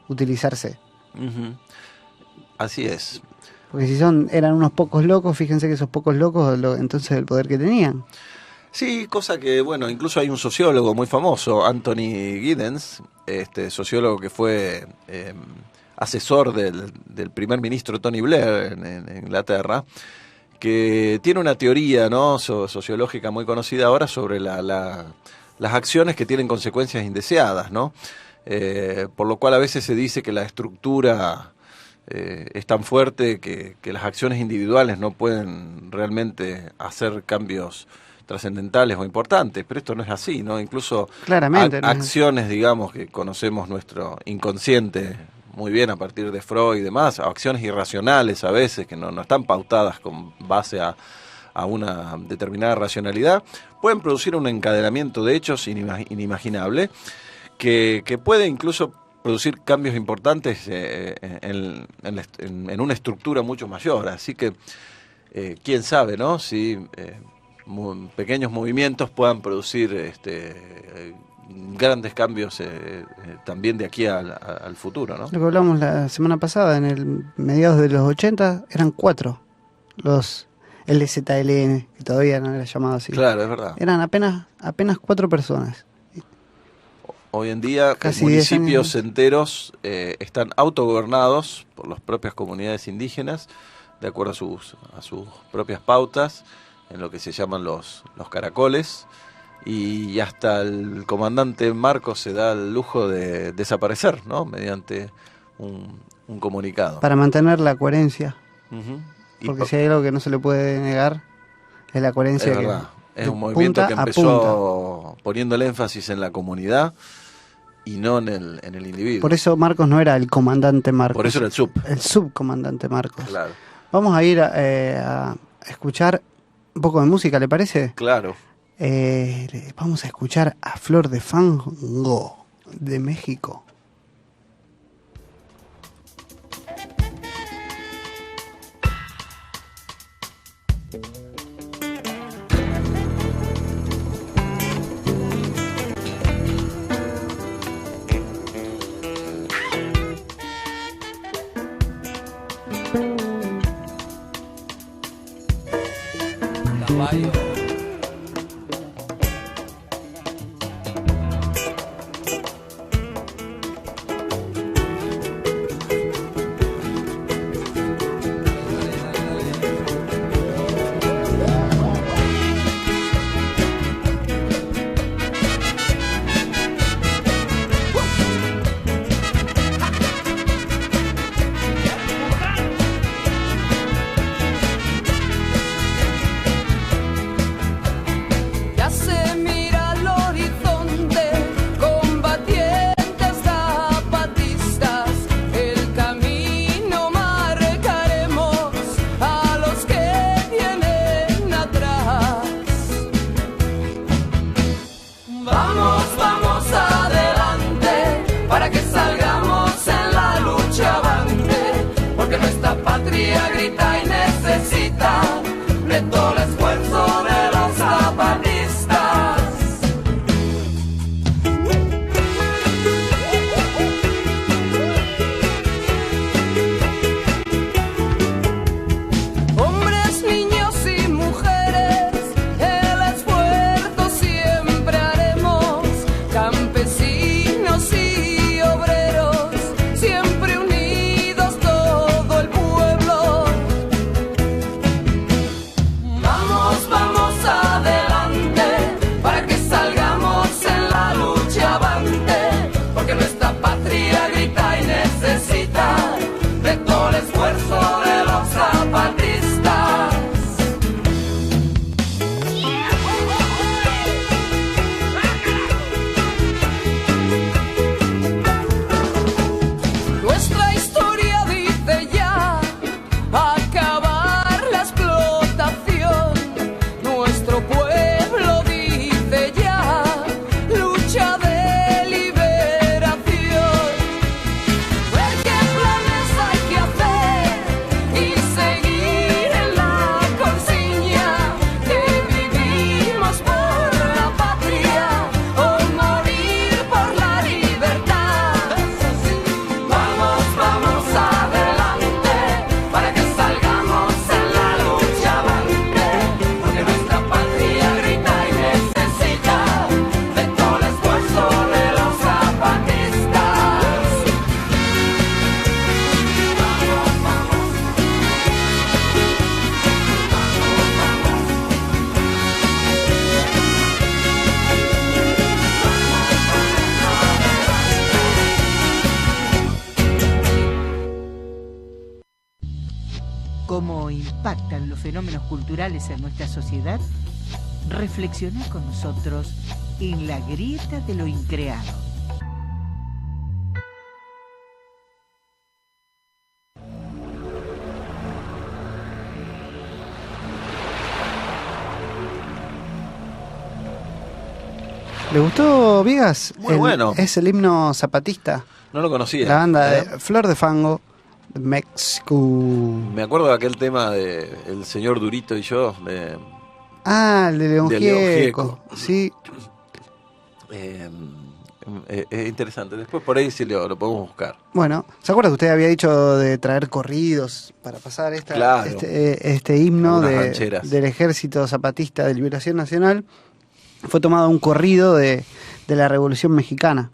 [SPEAKER 1] utilizarse?
[SPEAKER 2] Uh-huh. Así es.
[SPEAKER 1] Porque si eran unos pocos locos, fíjense que esos pocos locos, entonces el poder que tenían.
[SPEAKER 2] Sí, cosa que, bueno, incluso hay un sociólogo muy famoso, Anthony Giddens, sociólogo que fue asesor del primer ministro Tony Blair en Inglaterra, que tiene una teoría, ¿no?, sociológica muy conocida ahora sobre las acciones que tienen consecuencias indeseadas, ¿no? Por lo cual a veces se dice que la estructura es tan fuerte que las acciones individuales no pueden realmente hacer cambios trascendentales o importantes, pero esto no es así, ¿no? Incluso
[SPEAKER 1] claramente
[SPEAKER 2] acciones, digamos, que conocemos nuestro inconsciente muy bien a partir de Freud y demás, acciones irracionales a veces que no están pautadas con base a una determinada racionalidad, pueden producir un encadenamiento de hechos inimaginable que puede incluso producir cambios importantes en una estructura mucho mayor. Así que quién sabe, ¿no?, si pequeños movimientos puedan producir grandes cambios también de aquí al futuro, ¿no?
[SPEAKER 1] Lo que hablamos la semana pasada, en el mediados de los 80, eran 4 los LZLN, que todavía no era llamado así.
[SPEAKER 2] Claro, es verdad.
[SPEAKER 1] Eran apenas 4 personas.
[SPEAKER 2] Hoy en día municipios enteros están autogobernados por las propias comunidades indígenas, de acuerdo a sus propias pautas, en lo que se llaman los caracoles, y hasta el comandante Marcos se da el lujo de desaparecer, ¿no?, mediante un comunicado.
[SPEAKER 1] Para mantener la coherencia.
[SPEAKER 2] Uh-huh.
[SPEAKER 1] Porque si hay algo que no se le puede negar, es la coherencia.
[SPEAKER 2] Es verdad. Es un movimiento que empezó poniendo el énfasis en la comunidad y no en el individuo.
[SPEAKER 1] Por eso Marcos no era el comandante Marcos.
[SPEAKER 2] Por eso era
[SPEAKER 1] el subcomandante Marcos.
[SPEAKER 2] Claro.
[SPEAKER 1] Vamos a ir a escuchar un poco de música, ¿le parece?
[SPEAKER 2] Claro.
[SPEAKER 1] Vamos a escuchar a Flor de Fango, de México.
[SPEAKER 5] Caballo.
[SPEAKER 4] cómo impactan los fenómenos culturales en nuestra sociedad? Reflexiona con nosotros en La Grieta de lo Increado.
[SPEAKER 1] ¿Le gustó, Viegas?
[SPEAKER 2] Muy bueno.
[SPEAKER 1] Es el himno zapatista.
[SPEAKER 2] No lo conocía.
[SPEAKER 1] La banda de Flor de Fango, de México.
[SPEAKER 2] Me acuerdo de aquel tema de El Señor Durito y yo.
[SPEAKER 1] El de León
[SPEAKER 2] de León
[SPEAKER 1] Gieco.
[SPEAKER 2] Gieco.
[SPEAKER 1] Sí.
[SPEAKER 2] Es interesante. Después por ahí sí lo podemos buscar.
[SPEAKER 1] Bueno, ¿se acuerda que usted había dicho de traer corridos para pasar
[SPEAKER 2] Claro.
[SPEAKER 1] este himno
[SPEAKER 2] Algunas rancheras.
[SPEAKER 1] del Ejército Zapatista de Liberación Nacional? Fue tomado un corrido de la Revolución Mexicana.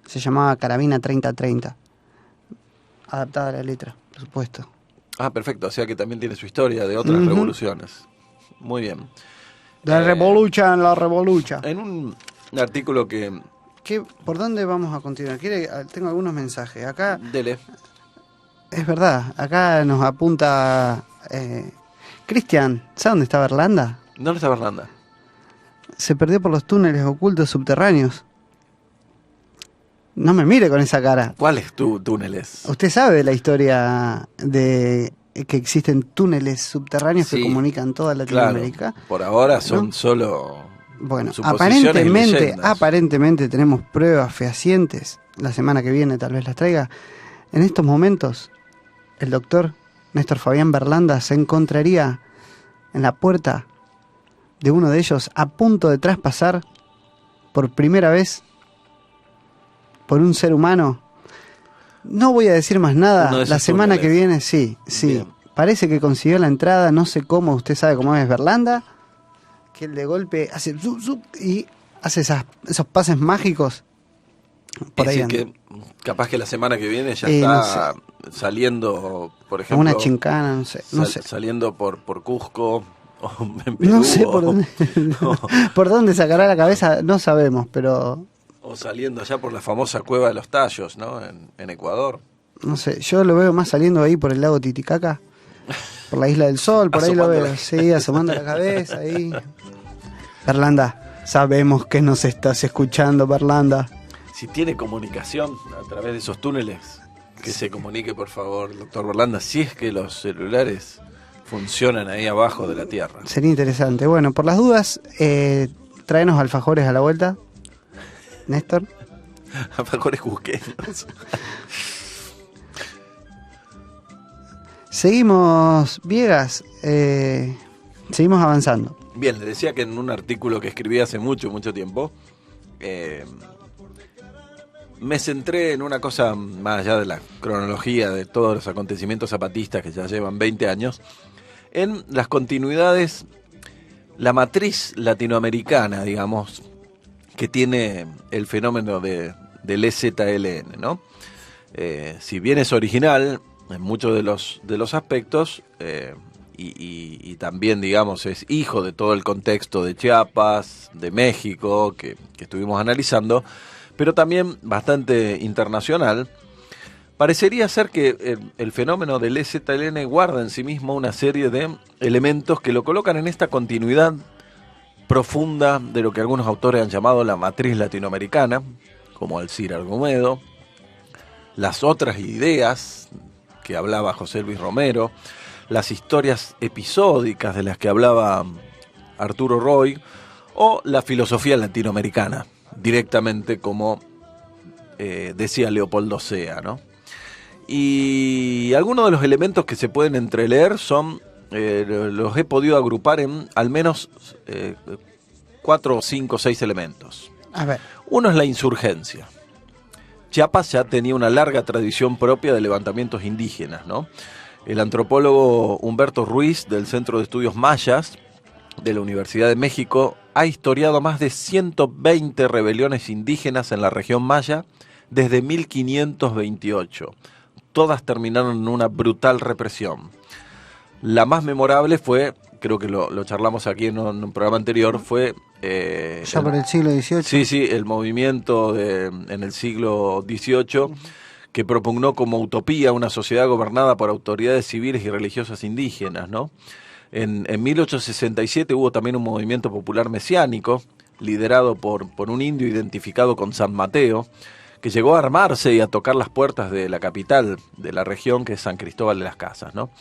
[SPEAKER 1] Se llamaba Carabina 3030. Adaptada a la letra, por supuesto.
[SPEAKER 2] Ah, perfecto. O sea que también tiene su historia de otras revoluciones. Muy bien.
[SPEAKER 1] La revolucha.
[SPEAKER 2] En un artículo que...
[SPEAKER 1] ¿Por dónde vamos a continuar? Tengo algunos mensajes. Acá,
[SPEAKER 2] Dele.
[SPEAKER 1] es verdad, acá nos apunta... Cristian, ¿sabe dónde está Berlanda?
[SPEAKER 2] ¿Dónde está Berlanda?
[SPEAKER 1] Se perdió por los túneles ocultos subterráneos. No me mire con esa cara.
[SPEAKER 2] ¿Cuáles túneles?
[SPEAKER 1] ¿Usted sabe de la historia de que existen túneles subterráneos que
[SPEAKER 2] Sí,
[SPEAKER 1] comunican toda Latinoamérica?
[SPEAKER 2] Claro, por ahora son
[SPEAKER 1] ¿no?
[SPEAKER 2] solo
[SPEAKER 1] Bueno,
[SPEAKER 2] suposiciones y leyendas.
[SPEAKER 1] aparentemente tenemos pruebas fehacientes. La semana que viene tal vez las traiga. En estos momentos, el doctor Néstor Fabián Berlanda se encontraría en la puerta de uno de ellos, a punto de traspasar por primera vez por un ser humano. No voy a decir más nada. La semana que viene, sí. Bien. Parece que consiguió la entrada, no sé cómo, usted sabe cómo es Berlanda, que él de golpe hace zup, zup, y hace esos pases mágicos. Por ahí
[SPEAKER 2] que capaz que la semana que viene ya está saliendo, por ejemplo,
[SPEAKER 1] una chincana, no sé.
[SPEAKER 2] Saliendo por Cusco.
[SPEAKER 1] No sé por dónde, por dónde sacará la cabeza, no sabemos, pero...
[SPEAKER 2] O saliendo allá por la famosa Cueva de los Tallos, ¿no? En Ecuador.
[SPEAKER 1] No sé, yo lo veo más saliendo ahí por el lago Titicaca, por la Isla del Sol, por ahí lo veo, sí, asomando la cabeza ahí. Berlanda, sabemos que nos estás escuchando, Berlanda.
[SPEAKER 2] Si tiene comunicación a través de esos túneles, que se comunique, por favor, doctor Berlanda, si es que los celulares funcionan ahí abajo de la tierra.
[SPEAKER 1] Sería interesante. Bueno, por las dudas, tráenos alfajores a la vuelta, Néstor.
[SPEAKER 2] Alfajores cusqueños.
[SPEAKER 1] Seguimos, Viegas, seguimos avanzando.
[SPEAKER 2] Bien, le decía que en un artículo que escribí hace mucho tiempo, me centré en una cosa más allá de la cronología de todos los acontecimientos zapatistas que ya llevan 20 años, en las continuidades, la matriz latinoamericana, digamos, que tiene el fenómeno del EZLN, ¿no? Si bien es original en muchos de los aspectos, y también, digamos, es hijo de todo el contexto de Chiapas, de México, que estuvimos analizando, pero también bastante internacional, parecería ser que el fenómeno del EZLN guarda en sí mismo una serie de elementos que lo colocan en esta continuidad profunda de lo que algunos autores han llamado la matriz latinoamericana, como Alcir Argumedo, las otras ideas que hablaba José Luis Romero, las historias episódicas de las que hablaba Arturo Roy, o la filosofía latinoamericana, directamente como decía Leopoldo Sea, ¿no? Y algunos de los elementos que se pueden entreleer son, los he podido agrupar en al menos 4, 5, 6 elementos.
[SPEAKER 1] A ver.
[SPEAKER 2] Uno es la insurgencia. Chiapas ya tenía una larga tradición propia de levantamientos indígenas, ¿no? El antropólogo Humberto Ruiz, del Centro de Estudios Mayas de la Universidad de México, ha historiado más de 120 rebeliones indígenas en la región maya desde 1528. Todas terminaron en una brutal represión. La más memorable fue, creo que lo charlamos aquí en un programa anterior, fue...
[SPEAKER 1] por el siglo XVIII.
[SPEAKER 2] Sí, el movimiento en el siglo XVIII, que propugnó como utopía una sociedad gobernada por autoridades civiles y religiosas indígenas, ¿no? En 1867 hubo también un movimiento popular mesiánico, liderado por un indio identificado con San Mateo, que llegó a armarse y a tocar las puertas de la capital de la región, que es San Cristóbal de las Casas, ¿no?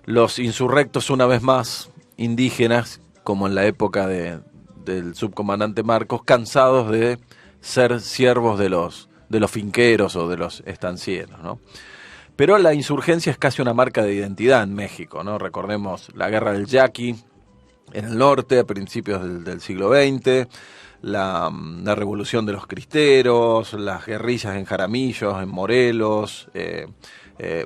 [SPEAKER 2] Los insurrectos, una vez más, indígenas, como en la época del subcomandante Marcos, cansados de ser siervos de los finqueros o de los estancieros, ¿no? Pero la insurgencia es casi una marca de identidad en México, ¿no? Recordemos la guerra del Yaqui en el norte a principios del siglo XX, la revolución de los cristeros, las guerrillas en Jaramillo, en Morelos,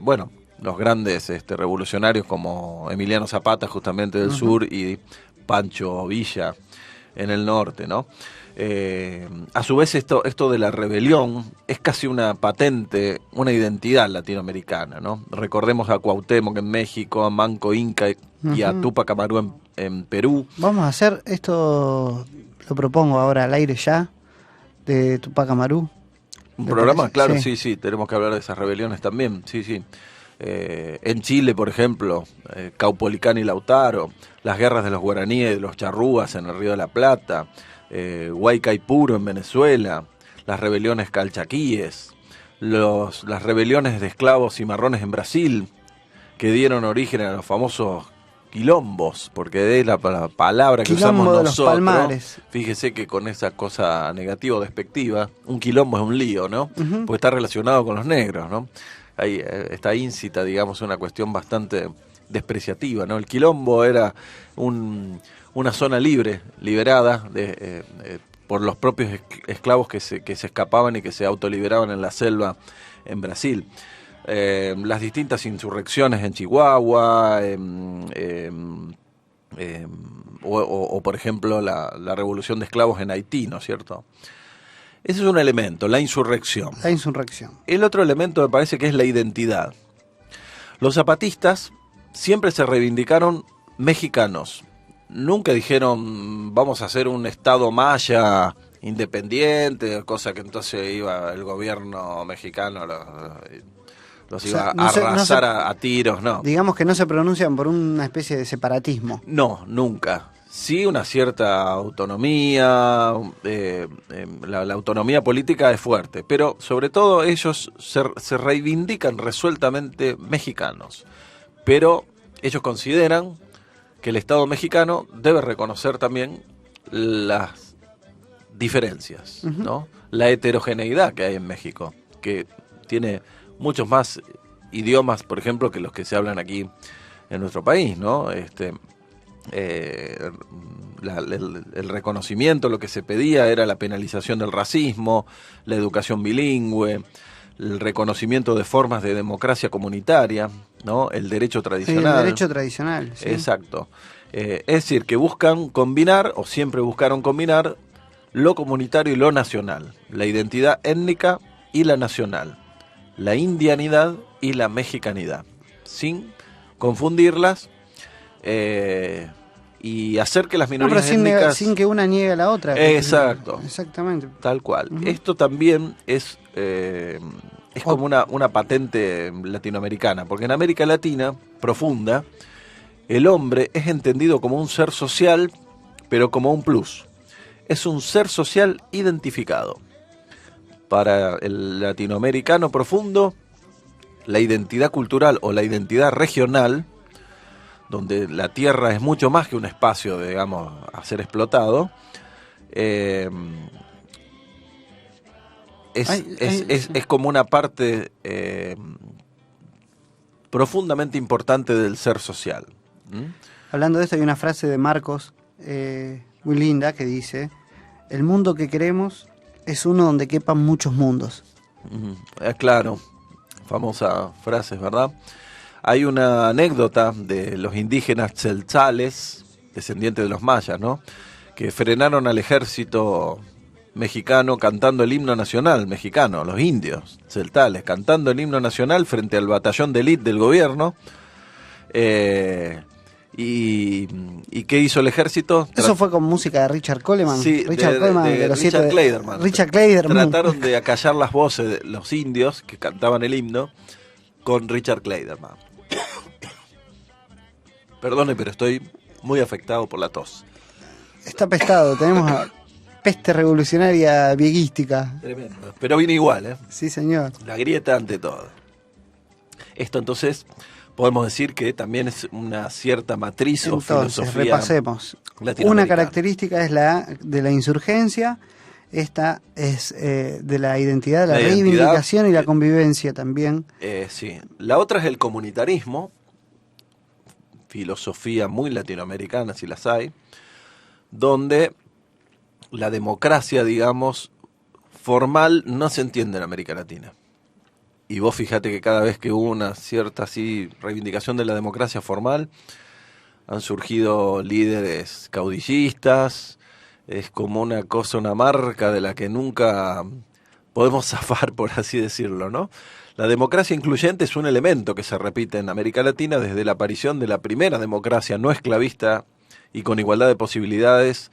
[SPEAKER 2] bueno, los grandes revolucionarios como Emiliano Zapata, justamente del sur, y Pancho Villa en el norte, ¿no? A su vez esto de la rebelión es casi una patente, una identidad latinoamericana, ¿no? Recordemos a Cuauhtémoc en México, a Manco Inca y a Túpac Amaru en Perú.
[SPEAKER 1] Vamos a hacer esto, lo propongo ahora al aire ya, de Túpac Amaru.
[SPEAKER 2] Un programa, claro, sí, tenemos que hablar de esas rebeliones también, sí. En Chile, por ejemplo, Caupolicán y Lautaro, las guerras de los guaraníes y de los charrúas en el Río de la Plata, Huaycaipuro en Venezuela, las rebeliones calchaquíes, las rebeliones de esclavos cimarrones en Brasil, que dieron origen a los famosos quilombos, porque es la palabra que
[SPEAKER 1] quilombo
[SPEAKER 2] usamos
[SPEAKER 1] de
[SPEAKER 2] nosotros.
[SPEAKER 1] Los Palmares.
[SPEAKER 2] Fíjese que con esa cosa negativa o despectiva, un quilombo es un lío, ¿no? Porque está relacionado con los negros, ¿no? Ahí está íncita, digamos, una cuestión bastante despreciativa, ¿no? El quilombo era una zona libre, liberada por los propios esclavos que se escapaban y que se autoliberaban en la selva en Brasil. Las distintas insurrecciones en Chihuahua, o por ejemplo la revolución de esclavos en Haití, ¿no es cierto? Ese es un elemento, la insurrección.
[SPEAKER 1] La insurrección.
[SPEAKER 2] El otro elemento me parece que es la identidad. Los zapatistas siempre se reivindicaron mexicanos. Nunca dijeron vamos a hacer un estado maya independiente, cosa que entonces iba el gobierno mexicano los iba a arrasar a tiros, no.
[SPEAKER 1] Digamos que no se pronuncian por una especie de separatismo.
[SPEAKER 2] No, nunca. Sí, una cierta autonomía, la autonomía política es fuerte, pero sobre todo ellos se reivindican resueltamente mexicanos, pero ellos consideran que el Estado mexicano debe reconocer también las diferencias, ¿no? La heterogeneidad que hay en México, que tiene muchos más idiomas, por ejemplo, que los que se hablan aquí en nuestro país, ¿no? El reconocimiento, lo que se pedía era la penalización del racismo, la educación bilingüe, el reconocimiento de formas de democracia comunitaria, ¿no? El derecho tradicional.
[SPEAKER 1] Sí, el derecho tradicional. Sí.
[SPEAKER 2] Exacto. Es decir, que buscan combinar, o siempre buscaron combinar, lo comunitario y lo nacional, la identidad étnica y la nacional, la indianidad y la mexicanidad, sin confundirlas, y hacer que las minorías étnicas...
[SPEAKER 1] sin que una niegue a la otra.
[SPEAKER 2] Exacto.
[SPEAKER 1] Exactamente.
[SPEAKER 2] Tal cual. Esto también es como una patente latinoamericana, porque en América Latina profunda, el hombre es entendido como un ser social, pero como un plus. Es un ser social identificado. Para el latinoamericano profundo, la identidad cultural o la identidad regional, donde la tierra es mucho más que un espacio, digamos, a ser explotado, es como una parte profundamente importante del ser social.
[SPEAKER 1] Hablando de esto, hay una frase de Marcos muy linda que dice: el mundo que queremos es uno donde quepan muchos mundos.
[SPEAKER 2] Claro, famosa frase, ¿verdad? Hay una anécdota de los indígenas tzeltzales, descendientes de los mayas, ¿no? Que frenaron al ejército mexicano cantando el himno nacional mexicano, los indios tzeltzales, cantando el himno nacional frente al batallón de élite del gobierno, ¿Y qué hizo el ejército?
[SPEAKER 1] Eso fue con música de Richard Coleman.
[SPEAKER 2] Sí,
[SPEAKER 1] Richard Coleman de los
[SPEAKER 2] Richard Clayderman.
[SPEAKER 1] Richard Clayderman.
[SPEAKER 2] Trataron de acallar las voces de los indios que cantaban el himno con Richard Clayderman. Perdone, pero estoy muy afectado por la tos.
[SPEAKER 1] Está pestado, tenemos peste revolucionaria vieguística.
[SPEAKER 2] Tremendo. Pero viene igual, ¿eh?
[SPEAKER 1] Sí, señor.
[SPEAKER 2] La grieta ante todo. Esto entonces podemos decir que también es una cierta matriz
[SPEAKER 1] Entonces,
[SPEAKER 2] o filosofía.
[SPEAKER 1] Repasemos. Una característica es la de la insurgencia, esta es de la identidad, la reivindicación y la convivencia también.
[SPEAKER 2] Sí. La otra es el comunitarismo, filosofía muy latinoamericana, si las hay, donde la democracia, digamos, formal no se entiende en América Latina. Y vos fíjate que cada vez que hubo una cierta así reivindicación de la democracia formal, han surgido líderes caudillistas, es como una cosa, una marca de la que nunca podemos zafar, por así decirlo, ¿no? La democracia incluyente es un elemento que se repite en América Latina desde la aparición de la primera democracia no esclavista y con igualdad de posibilidades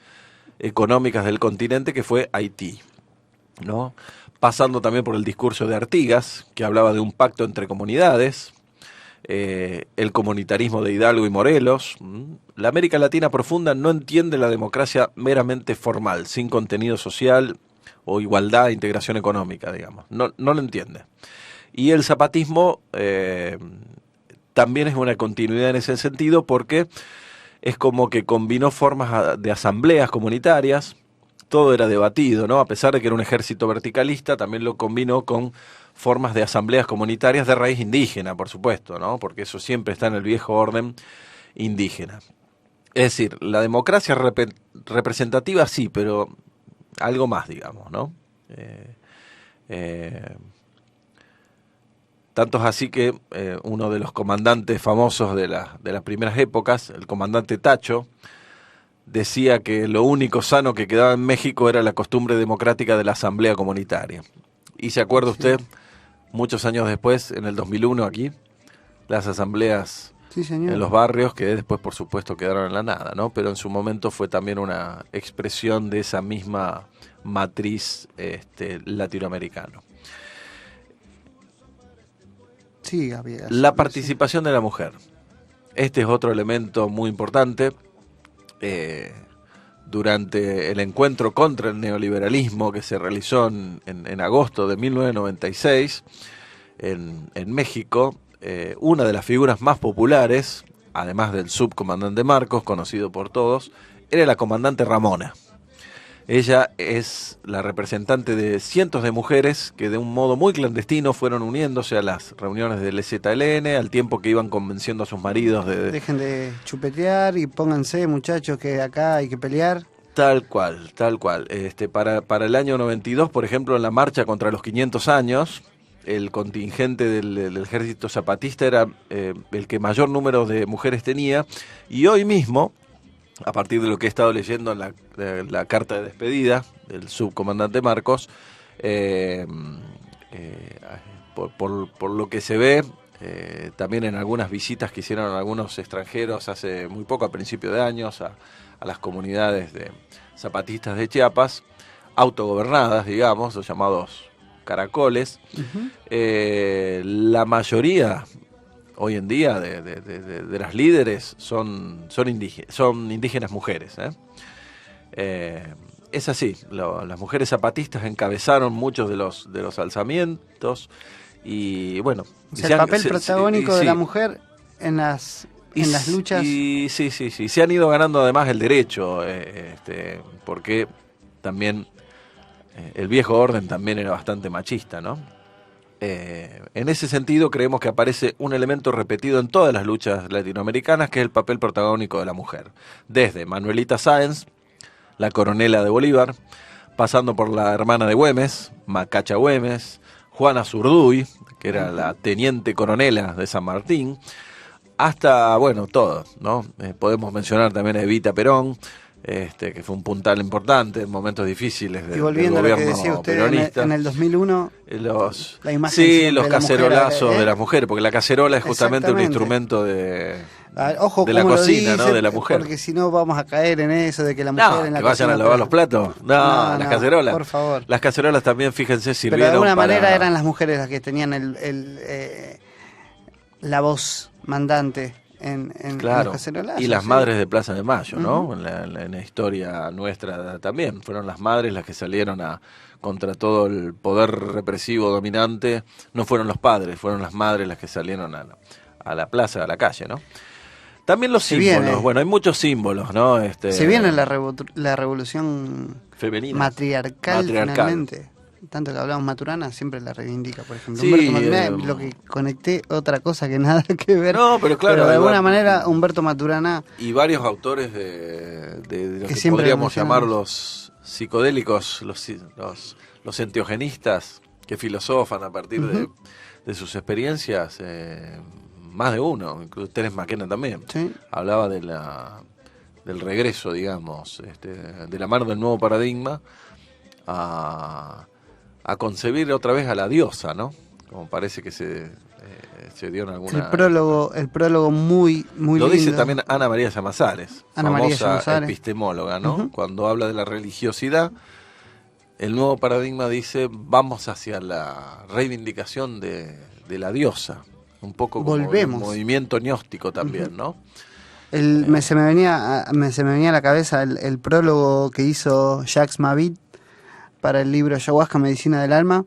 [SPEAKER 2] económicas del continente, que fue Haití, ¿no? Pasando también por el discurso de Artigas, que hablaba de un pacto entre comunidades, el comunitarismo de Hidalgo y Morelos. La América Latina profunda no entiende la democracia meramente formal, sin contenido social o igualdad e integración económica, digamos. No lo entiende. Y el zapatismo también es una continuidad en ese sentido, porque es como que combinó formas de asambleas comunitarias. Todo era debatido, ¿no? A pesar de que era un ejército verticalista, también lo combinó con formas de asambleas comunitarias de raíz indígena, por supuesto, ¿no? Porque eso siempre está en el viejo orden indígena. Es decir, la democracia representativa sí, pero algo más, digamos, ¿no? Tanto es así que uno de los comandantes famosos de las primeras épocas, el comandante Tacho, decía que lo único sano que quedaba en México era la costumbre democrática de la asamblea comunitaria. Y se acuerda usted, muchos años después, en el 2001 aquí, las asambleas en los barrios, que después por supuesto quedaron en la nada, ¿no? Pero en su momento fue también una expresión de esa misma matriz latinoamericana.
[SPEAKER 1] Sí, Gabriel.
[SPEAKER 2] La participación de la mujer. Este es otro elemento muy importante. Durante el encuentro contra el neoliberalismo que se realizó en agosto de 1996 en México, una de las figuras más populares, además del subcomandante Marcos, conocido por todos, era la comandante Ramona. Ella es la representante de cientos de mujeres que de un modo muy clandestino fueron uniéndose a las reuniones del EZLN, al tiempo que iban convenciendo a sus maridos de...
[SPEAKER 1] Dejen de chupetear y pónganse, muchachos, que acá hay que pelear.
[SPEAKER 2] Tal cual, tal cual. Para el año 92, por ejemplo, en la marcha contra los 500 años, el contingente del ejército zapatista era el que mayor número de mujeres tenía, y hoy mismo, a partir de lo que he estado leyendo en la carta de despedida del subcomandante Marcos, por lo que se ve, también en algunas visitas que hicieron algunos extranjeros hace muy poco, a principios de años, a las comunidades de zapatistas de Chiapas, autogobernadas, digamos, los llamados caracoles, la mayoría hoy en día de las líderes son indígenas mujeres. Es así, las mujeres zapatistas encabezaron muchos de los alzamientos y bueno...
[SPEAKER 1] O sea, el papel protagónico de la mujer en las luchas...
[SPEAKER 2] Sí, se han ido ganando además el derecho, porque también el viejo orden también era bastante machista, ¿no? En ese sentido creemos que aparece un elemento repetido en todas las luchas latinoamericanas, que es el papel protagónico de la mujer. Desde Manuelita Sáenz, la coronela de Bolívar, pasando por la hermana de Güemes, Macacha Güemes, Juana Zurduy, que era la teniente coronela de San Martín, hasta, bueno, todo, ¿no? Podemos mencionar también a Evita Perón, que fue un puntal importante en momentos difíciles del gobierno peronista. Y volviendo a lo que decía usted,
[SPEAKER 1] en el 2001, la imagen
[SPEAKER 2] sí, los cacerolazos de las mujeres, porque la cacerola es justamente un instrumento de
[SPEAKER 1] Ojo,
[SPEAKER 2] de la
[SPEAKER 1] cómo lo
[SPEAKER 2] cocina,
[SPEAKER 1] dice,
[SPEAKER 2] ¿no? De la mujer.
[SPEAKER 1] Porque si no vamos a caer en eso de que la mujer
[SPEAKER 2] No,
[SPEAKER 1] en la
[SPEAKER 2] que vayan
[SPEAKER 1] cocina
[SPEAKER 2] a lavar los platos. No, las
[SPEAKER 1] no,
[SPEAKER 2] cacerolas.
[SPEAKER 1] por favor.
[SPEAKER 2] Las cacerolas también, fíjense,
[SPEAKER 1] Pero
[SPEAKER 2] sirvieron
[SPEAKER 1] de alguna
[SPEAKER 2] para...
[SPEAKER 1] manera eran las mujeres las que tenían la voz mandante en
[SPEAKER 2] Claro,
[SPEAKER 1] los cacerolazos.
[SPEAKER 2] y las
[SPEAKER 1] ¿sí?
[SPEAKER 2] madres de Plaza de Mayo, ¿no? En la historia nuestra también. Fueron las madres las que salieron contra todo el poder represivo dominante. No fueron los padres, fueron las madres las que salieron a la plaza, a la calle, ¿no? También los símbolos.
[SPEAKER 1] viene.
[SPEAKER 2] Bueno, hay muchos símbolos, ¿no?
[SPEAKER 1] Se viene la revolución
[SPEAKER 2] femenina.
[SPEAKER 1] matriarcal finalmente. Tanto que hablamos Maturana, siempre la reivindica, por ejemplo.
[SPEAKER 2] Sí,
[SPEAKER 1] Humberto Maturana, lo que conecté, otra cosa que nada que ver.
[SPEAKER 2] No, pero claro.
[SPEAKER 1] Pero de alguna manera, Humberto Maturana...
[SPEAKER 2] Y varios autores de lo que
[SPEAKER 1] siempre
[SPEAKER 2] podríamos
[SPEAKER 1] mencionamos.
[SPEAKER 2] llamar los psicodélicos, los enteogenistas, que filosofan a partir de sus experiencias, más de uno, incluso Terence McKenna también,
[SPEAKER 1] ¿sí?
[SPEAKER 2] hablaba del regreso, digamos, de la mano del nuevo paradigma a concebir otra vez a la diosa, ¿no? Como parece que se dio en alguna...
[SPEAKER 1] El prólogo muy
[SPEAKER 2] Lo
[SPEAKER 1] lindo.
[SPEAKER 2] dice también Ana María Llamazares,
[SPEAKER 1] Ana María
[SPEAKER 2] famosa
[SPEAKER 1] Llamazares.
[SPEAKER 2] epistemóloga, ¿no? Cuando habla de la religiosidad, el nuevo paradigma dice, vamos hacia la reivindicación de la diosa, un poco como
[SPEAKER 1] Volvemos.
[SPEAKER 2] un movimiento gnóstico también, ¿no?
[SPEAKER 1] Se me venía a la cabeza el prólogo que hizo Jacques Mavit para el libro Ayahuasca, Medicina del Alma,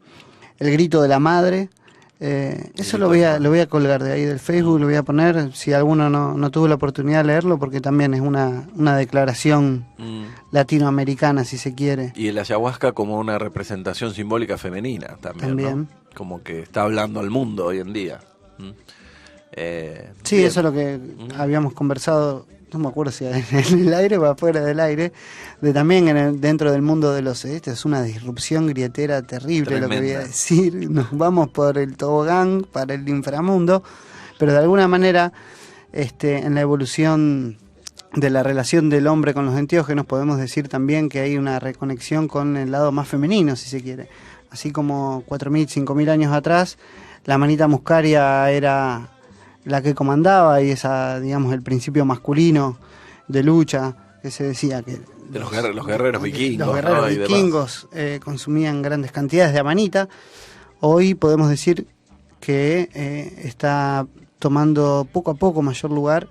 [SPEAKER 1] El grito de la madre. Eso lo voy a colgar de ahí del Facebook, lo voy a poner, si alguno no tuvo la oportunidad de leerlo, porque también es una declaración latinoamericana, si se quiere.
[SPEAKER 2] Y el ayahuasca como una representación simbólica femenina también. ¿No? Como que está hablando al mundo hoy en día.
[SPEAKER 1] Sí,
[SPEAKER 2] bien.
[SPEAKER 1] eso es lo que habíamos conversado, no me acuerdo si en el aire o afuera del aire, de también dentro del mundo de los... es una disrupción grietera terrible. Tremenda. Lo que voy a decir. Nos vamos por el tobogán para el inframundo, pero de alguna manera en la evolución de la relación del hombre con los enteógenos podemos decir también que hay una reconexión con el lado más femenino, si se quiere. Así como 4.000, 5.000 años atrás, la manita muscaria era la que comandaba y esa, digamos, el principio masculino de lucha que se decía que
[SPEAKER 2] de los guerreros vikingos.
[SPEAKER 1] Los guerreros, ¿no? vikingos consumían grandes cantidades de amanita. Hoy podemos decir que está tomando poco a poco mayor lugar,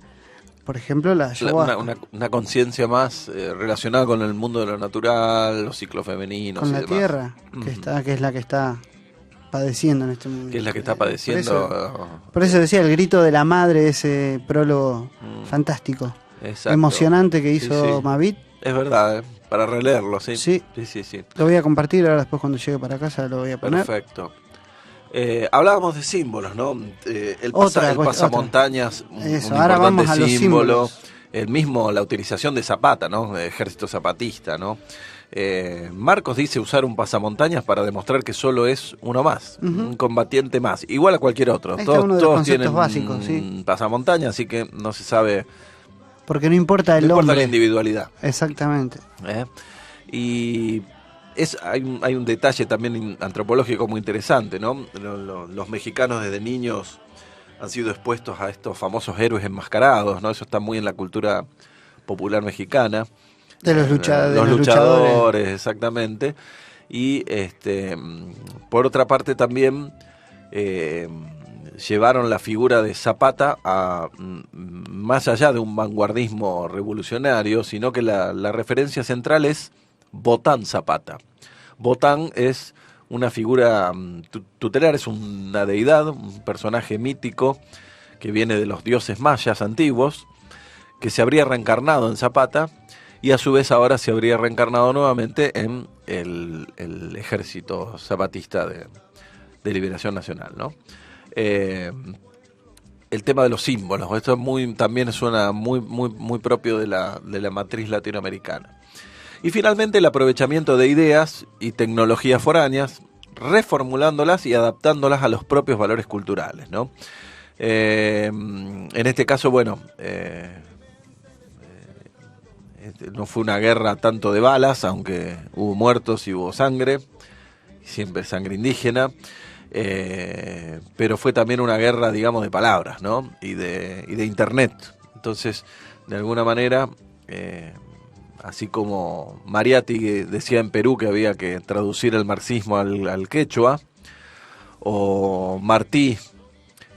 [SPEAKER 1] por ejemplo, la ayahuasca.
[SPEAKER 2] Una conciencia más relacionada con el mundo de lo natural, los ciclos femeninos.
[SPEAKER 1] Con
[SPEAKER 2] y
[SPEAKER 1] la
[SPEAKER 2] demás.
[SPEAKER 1] tierra, que es la que está padeciendo en este momento.
[SPEAKER 2] Que es la que está padeciendo.
[SPEAKER 1] Por eso decía, el grito de la madre, ese prólogo fantástico.
[SPEAKER 2] Exacto.
[SPEAKER 1] Emocionante que hizo Mavit.
[SPEAKER 2] Es verdad, para releerlo, sí.
[SPEAKER 1] Sí. Lo voy a compartir ahora, después cuando llegue para casa lo voy a poner.
[SPEAKER 2] Perfecto. Hablábamos de símbolos, ¿no? El pasamontañas, un
[SPEAKER 1] ahora vamos a los
[SPEAKER 2] símbolo. La utilización de Zapata, ¿no? Ejército zapatista, ¿no? Marcos dice usar un pasamontañas para demostrar que solo es uno más, un combatiente más, igual a cualquier otro. Todos tienen
[SPEAKER 1] básicos, ¿sí?
[SPEAKER 2] pasamontañas, así que no se sabe.
[SPEAKER 1] Porque no importa el hombre.
[SPEAKER 2] No importa la individualidad.
[SPEAKER 1] Exactamente.
[SPEAKER 2] Y hay un detalle también antropológico muy interesante, ¿no? Los mexicanos desde niños han sido expuestos a estos famosos héroes enmascarados, ¿no? Eso está muy en la cultura popular mexicana.
[SPEAKER 1] De los
[SPEAKER 2] luchadores, exactamente. Y por otra parte también llevaron la figura de Zapata a más allá de un vanguardismo revolucionario, sino que la referencia central es Botán Zapata. Botán es una figura tutelar, es una deidad, un personaje mítico que viene de los dioses mayas antiguos, que se habría reencarnado en Zapata y a su vez ahora se habría reencarnado nuevamente en el ejército zapatista de liberación nacional, ¿no? El tema de los símbolos, esto también suena muy propio de la matriz latinoamericana. Y finalmente el aprovechamiento de ideas y tecnologías foráneas, reformulándolas y adaptándolas a los propios valores culturales, ¿no? En este caso, bueno, no fue una guerra tanto de balas, aunque hubo muertos y hubo sangre, siempre sangre indígena, pero fue también una guerra, digamos, de palabras, ¿no? Y de internet, Entonces, de alguna manera, así como Mariatti decía en Perú que había que traducir el marxismo al quechua, o Martí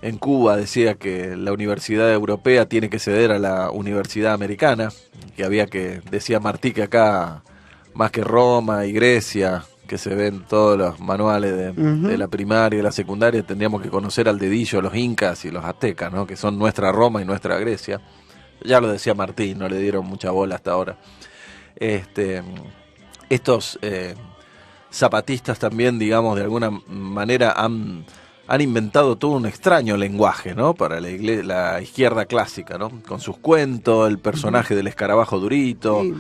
[SPEAKER 2] en Cuba decía que la universidad europea tiene que ceder a la universidad americana, que había que, decía Martí, que acá, más que Roma y Grecia, que se ven todos los manuales de la primaria y la secundaria, tendríamos que conocer al dedillo los incas y los aztecas, ¿no? Que son nuestra Roma y nuestra Grecia. Ya lo decía Martí, no le dieron mucha bola hasta ahora. Estos zapatistas también, digamos, de alguna manera han inventado todo un extraño lenguaje, ¿no? Para la izquierda clásica, ¿no? Con sus cuentos, el personaje del escarabajo durito, sí,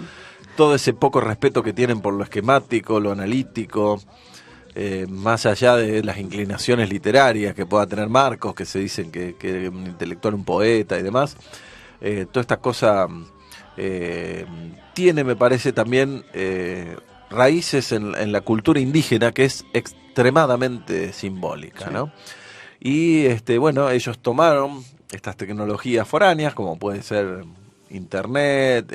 [SPEAKER 2] todo ese poco respeto que tienen por lo esquemático, lo analítico, más allá de las inclinaciones literarias que pueda tener Marcos, que se dicen que es un intelectual, un poeta y demás. Toda esta cosa tiene, me parece, también raíces en la cultura indígena, que es extremadamente simbólica, sí, ¿no? Y bueno, ellos tomaron estas tecnologías foráneas, como puede ser internet,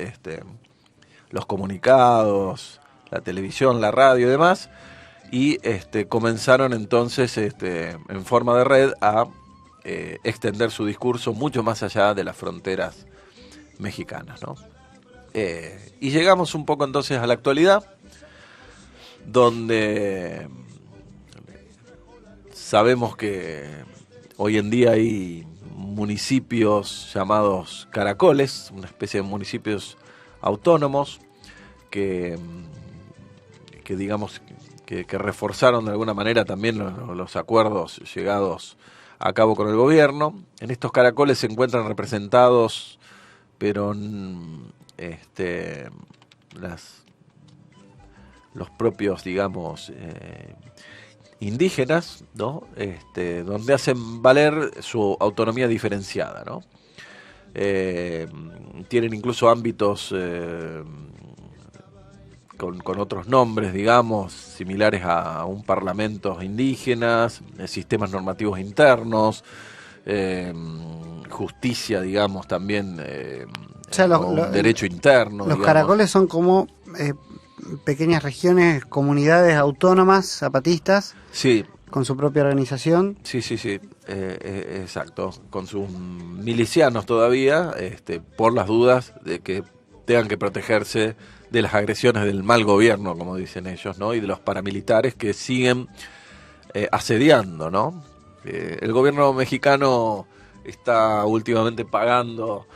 [SPEAKER 2] los comunicados, la televisión, la radio y demás, y comenzaron entonces en forma de red a extender su discurso mucho más allá de las fronteras mexicanas, ¿no? Y llegamos un poco entonces a la actualidad, donde sabemos que hoy en día hay municipios llamados caracoles, una especie de municipios autónomos que digamos que reforzaron de alguna manera también los acuerdos llegados a cabo con el gobierno. En estos caracoles se encuentran representados, pero los propios, digamos, indígenas, ¿no? Donde hacen valer su autonomía diferenciada, ¿no? Tienen incluso ámbitos con otros nombres, digamos, similares a un parlamento indígenas, sistemas normativos internos, justicia, digamos, también,
[SPEAKER 1] o sea,
[SPEAKER 2] derecho interno.
[SPEAKER 1] Los
[SPEAKER 2] digamos.
[SPEAKER 1] caracoles son como pequeñas regiones, comunidades autónomas, zapatistas,
[SPEAKER 2] sí,
[SPEAKER 1] con su propia organización.
[SPEAKER 2] Sí, exacto, con sus milicianos todavía, por las dudas de que tengan que protegerse de las agresiones del mal gobierno, como dicen ellos, ¿no? Y de los paramilitares que siguen asediando, ¿no? El gobierno mexicano está últimamente pagando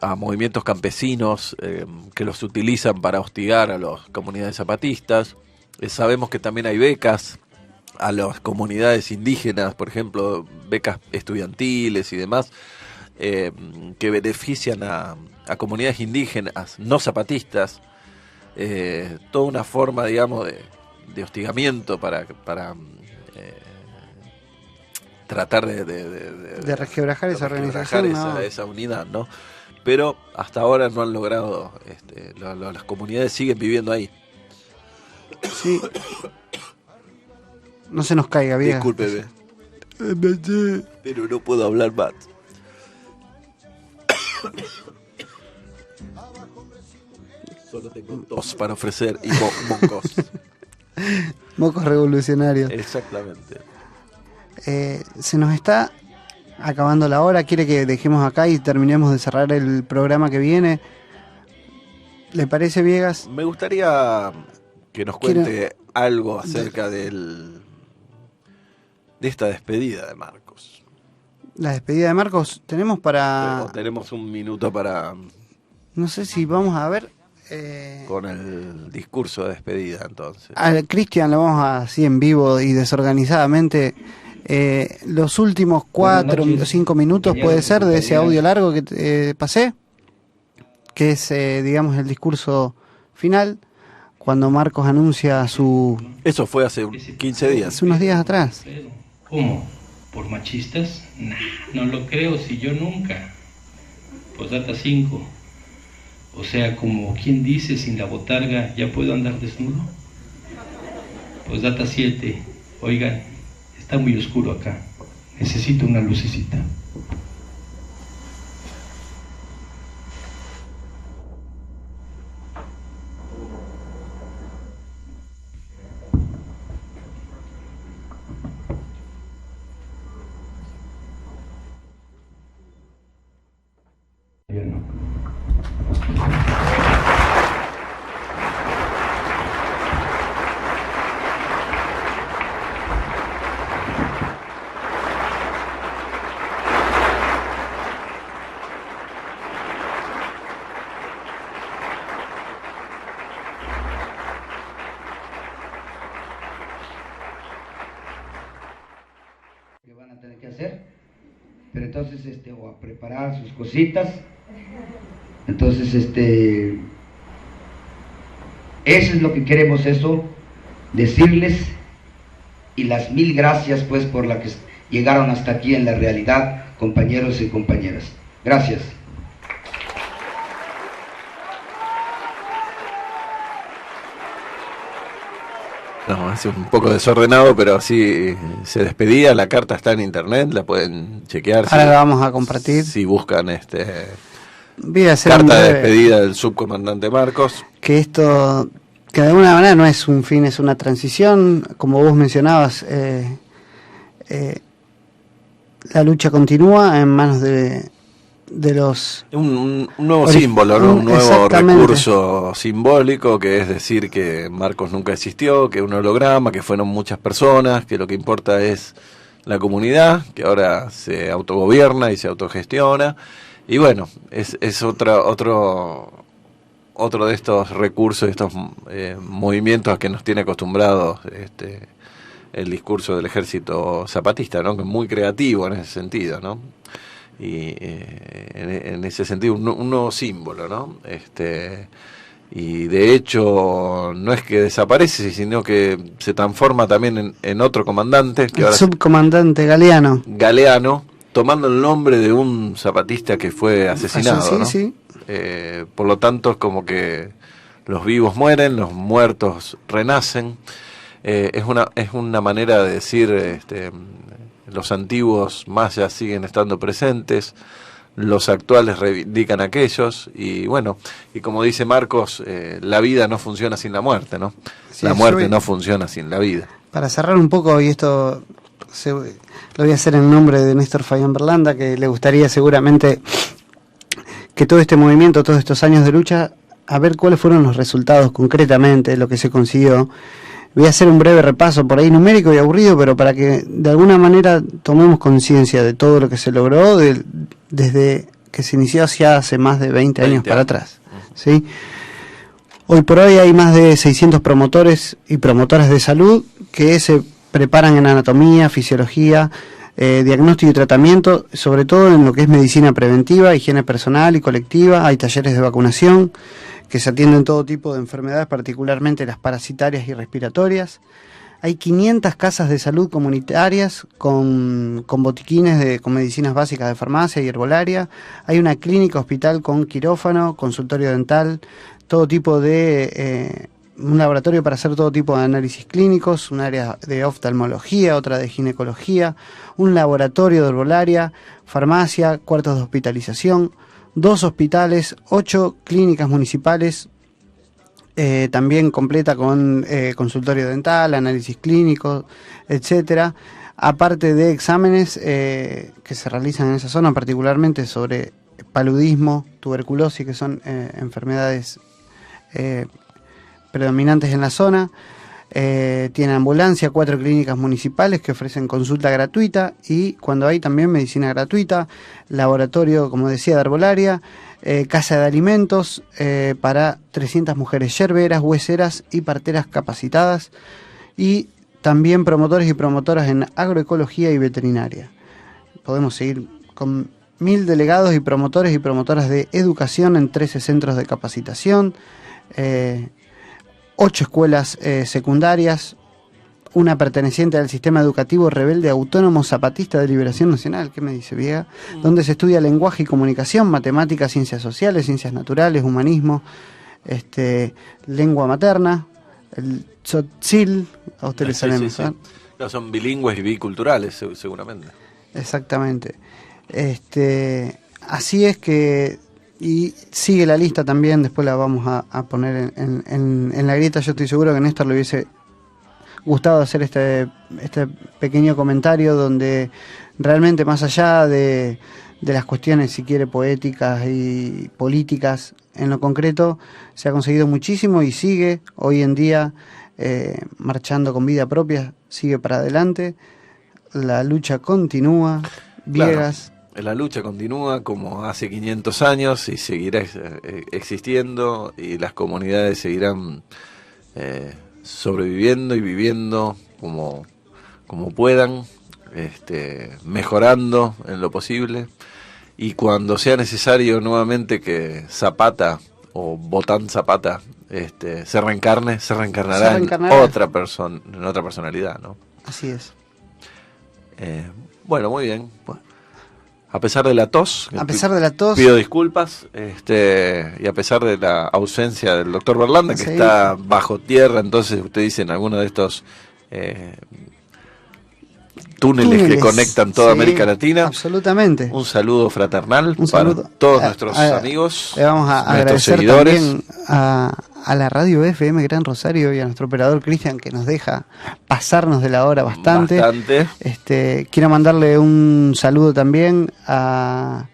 [SPEAKER 2] a movimientos campesinos que los utilizan para hostigar a las comunidades zapatistas. Sabemos que también hay becas a las comunidades indígenas, por ejemplo, becas estudiantiles y demás, que benefician a comunidades indígenas no zapatistas, toda una forma, digamos, de hostigamiento para tratar de
[SPEAKER 1] resquebrajar esa organización,
[SPEAKER 2] esa unidad, ¿no? Pero hasta ahora no han logrado, las comunidades siguen viviendo ahí.
[SPEAKER 1] Sí. No se nos caiga, bien.
[SPEAKER 2] Discúlpeme. Pero no puedo hablar más. Solo tengo tos para ofrecer y mocos.
[SPEAKER 1] Mocos revolucionarios.
[SPEAKER 2] Exactamente.
[SPEAKER 1] Se nos está acabando la hora. ¿Quiere que dejemos acá y terminemos de cerrar el programa que viene? ¿Le parece, Viegas?
[SPEAKER 2] Me gustaría que nos cuente algo acerca de esta despedida de Marcos.
[SPEAKER 1] La despedida de Marcos, tenemos para...
[SPEAKER 2] Tenemos un minuto para...
[SPEAKER 1] No sé si vamos a ver...
[SPEAKER 2] Con el discurso de despedida, entonces.
[SPEAKER 1] Al Cristian lo vamos a así en vivo y desorganizadamente. Los últimos 4 o 5 minutos puede ser de ese audio largo que pasé, que es, digamos, el discurso final, cuando Marcos anuncia su...
[SPEAKER 2] Eso fue hace 15 días.
[SPEAKER 1] Hace unos días atrás.
[SPEAKER 6] ¿Cómo? ¿Por machistas? Nah, no lo creo, si yo nunca. Postdata 5. O sea, como quien dice, sin la botarga, ¿ya puedo andar desnudo? Postdata 7. Oigan, está muy oscuro acá. Necesito una lucecita.
[SPEAKER 7] entonces, o a preparar sus cositas. Entonces, eso es lo que queremos, decirles, y las mil gracias, pues, por la que llegaron hasta aquí en la realidad, compañeros y compañeras. Gracias.
[SPEAKER 2] No, es un poco desordenado, pero así se despedía. La carta está en internet, la pueden chequear.
[SPEAKER 1] Ahora la vamos a compartir.
[SPEAKER 2] Si buscan
[SPEAKER 1] carta
[SPEAKER 2] de despedida del subcomandante Marcos.
[SPEAKER 1] Que esto, que de alguna manera no es un fin, es una transición. Como vos mencionabas, la lucha continúa en manos de los...
[SPEAKER 2] Un nuevo símbolo, ¿no? Un nuevo recurso simbólico, que es decir que Marcos nunca existió, que es un holograma, que fueron muchas personas, que lo que importa es la comunidad, que ahora se autogobierna y se autogestiona. Y bueno, es otro de estos recursos, estos movimientos a que nos tiene acostumbrados el discurso del ejército zapatista, ¿no? Que es muy creativo en ese sentido, ¿no? Y en ese sentido un nuevo símbolo, ¿no? Y de hecho no es que desaparece, sino que se transforma también en otro comandante, que
[SPEAKER 1] el subcomandante Galeano,
[SPEAKER 2] tomando el nombre de un zapatista que fue asesinado, ¿no?
[SPEAKER 1] Sí.
[SPEAKER 2] Por lo tanto es como que los vivos mueren, los muertos renacen. Es una manera de decir, los antiguos mayas siguen estando presentes, los actuales reivindican a aquellos, y bueno, y como dice Marcos, la vida no funciona sin la muerte, ¿no? Sí, la muerte no funciona sin la vida.
[SPEAKER 1] Para cerrar un poco, y esto lo voy a hacer en nombre de Néstor Fabián Berlanda, que le gustaría seguramente que todo este movimiento, todos estos años de lucha, a ver cuáles fueron los resultados concretamente, lo que se consiguió. Voy a hacer un breve repaso por ahí numérico y aburrido, pero para que de alguna manera tomemos conciencia de todo lo que se logró desde que se inició hace más de 20 años para atrás, ¿sí? Hoy por hoy hay más de 600 promotores y promotoras de salud que se preparan en anatomía, fisiología, diagnóstico y tratamiento, sobre todo en lo que es medicina preventiva, higiene personal y colectiva. Hay talleres de vacunación que se atienden todo tipo de enfermedades, particularmente las parasitarias y respiratorias. Hay 500 casas de salud comunitarias con botiquines con medicinas básicas de farmacia y herbolaria. Hay una clínica hospital con quirófano, consultorio dental, todo tipo de... un laboratorio para hacer todo tipo de análisis clínicos, un área de oftalmología, otra de ginecología, un laboratorio de herbolaria, farmacia, cuartos de hospitalización, 2 hospitales, 8 clínicas municipales, también completa con consultorio dental, análisis clínicos, etcétera, aparte de exámenes que se realizan en esa zona, particularmente sobre paludismo, tuberculosis, que son enfermedades predominantes en la zona. Tiene ambulancia, 4 clínicas municipales que ofrecen consulta gratuita, y cuando hay también medicina gratuita, laboratorio, como decía, de herbolaria, casa de alimentos para 300 mujeres yerberas, hueseras y parteras capacitadas, y también promotores y promotoras en agroecología y veterinaria. Podemos seguir con 1000 delegados y promotores y promotoras de educación en 13 centros de capacitación, 8 escuelas secundarias, una perteneciente al sistema educativo rebelde autónomo zapatista de liberación nacional, ¿qué me dice Viega? Donde se estudia lenguaje y comunicación, matemáticas, ciencias sociales, ciencias naturales, humanismo, lengua materna, el tzotzil, a ustedes les salen,
[SPEAKER 2] sí. No, son bilingües y biculturales, seguramente.
[SPEAKER 1] Exactamente. Así es que... Y sigue la lista también, después la vamos a poner en la grieta. Yo estoy seguro que a Néstor le hubiese gustado hacer este pequeño comentario donde realmente, más allá de las cuestiones, si quiere, poéticas y políticas, en lo concreto se ha conseguido muchísimo y sigue hoy en día marchando con vida propia, sigue para adelante, la lucha continúa. Viegas.
[SPEAKER 2] Claro. La lucha continúa como hace 500 años y seguirá existiendo, y las comunidades seguirán sobreviviendo y viviendo como puedan. mejorando en lo posible, y cuando sea necesario nuevamente que Zapata o Botán Zapata se reencarnará en otra personalidad, ¿no?
[SPEAKER 1] Así es.
[SPEAKER 2] Bueno, muy bien. A pesar de la tos, pido disculpas, y a pesar de la ausencia del doctor Berlanda, que está bajo tierra, entonces usted dice en alguno de estos túneles que conectan toda América Latina.
[SPEAKER 1] Absolutamente.
[SPEAKER 2] Un saludo fraternal para todos nuestros amigos,
[SPEAKER 1] le vamos a agradecer
[SPEAKER 2] seguidores.
[SPEAKER 1] También a la radio FM Gran Rosario y a nuestro operador Cristian, que nos deja pasarnos de la hora bastante. Quiero mandarle un saludo también a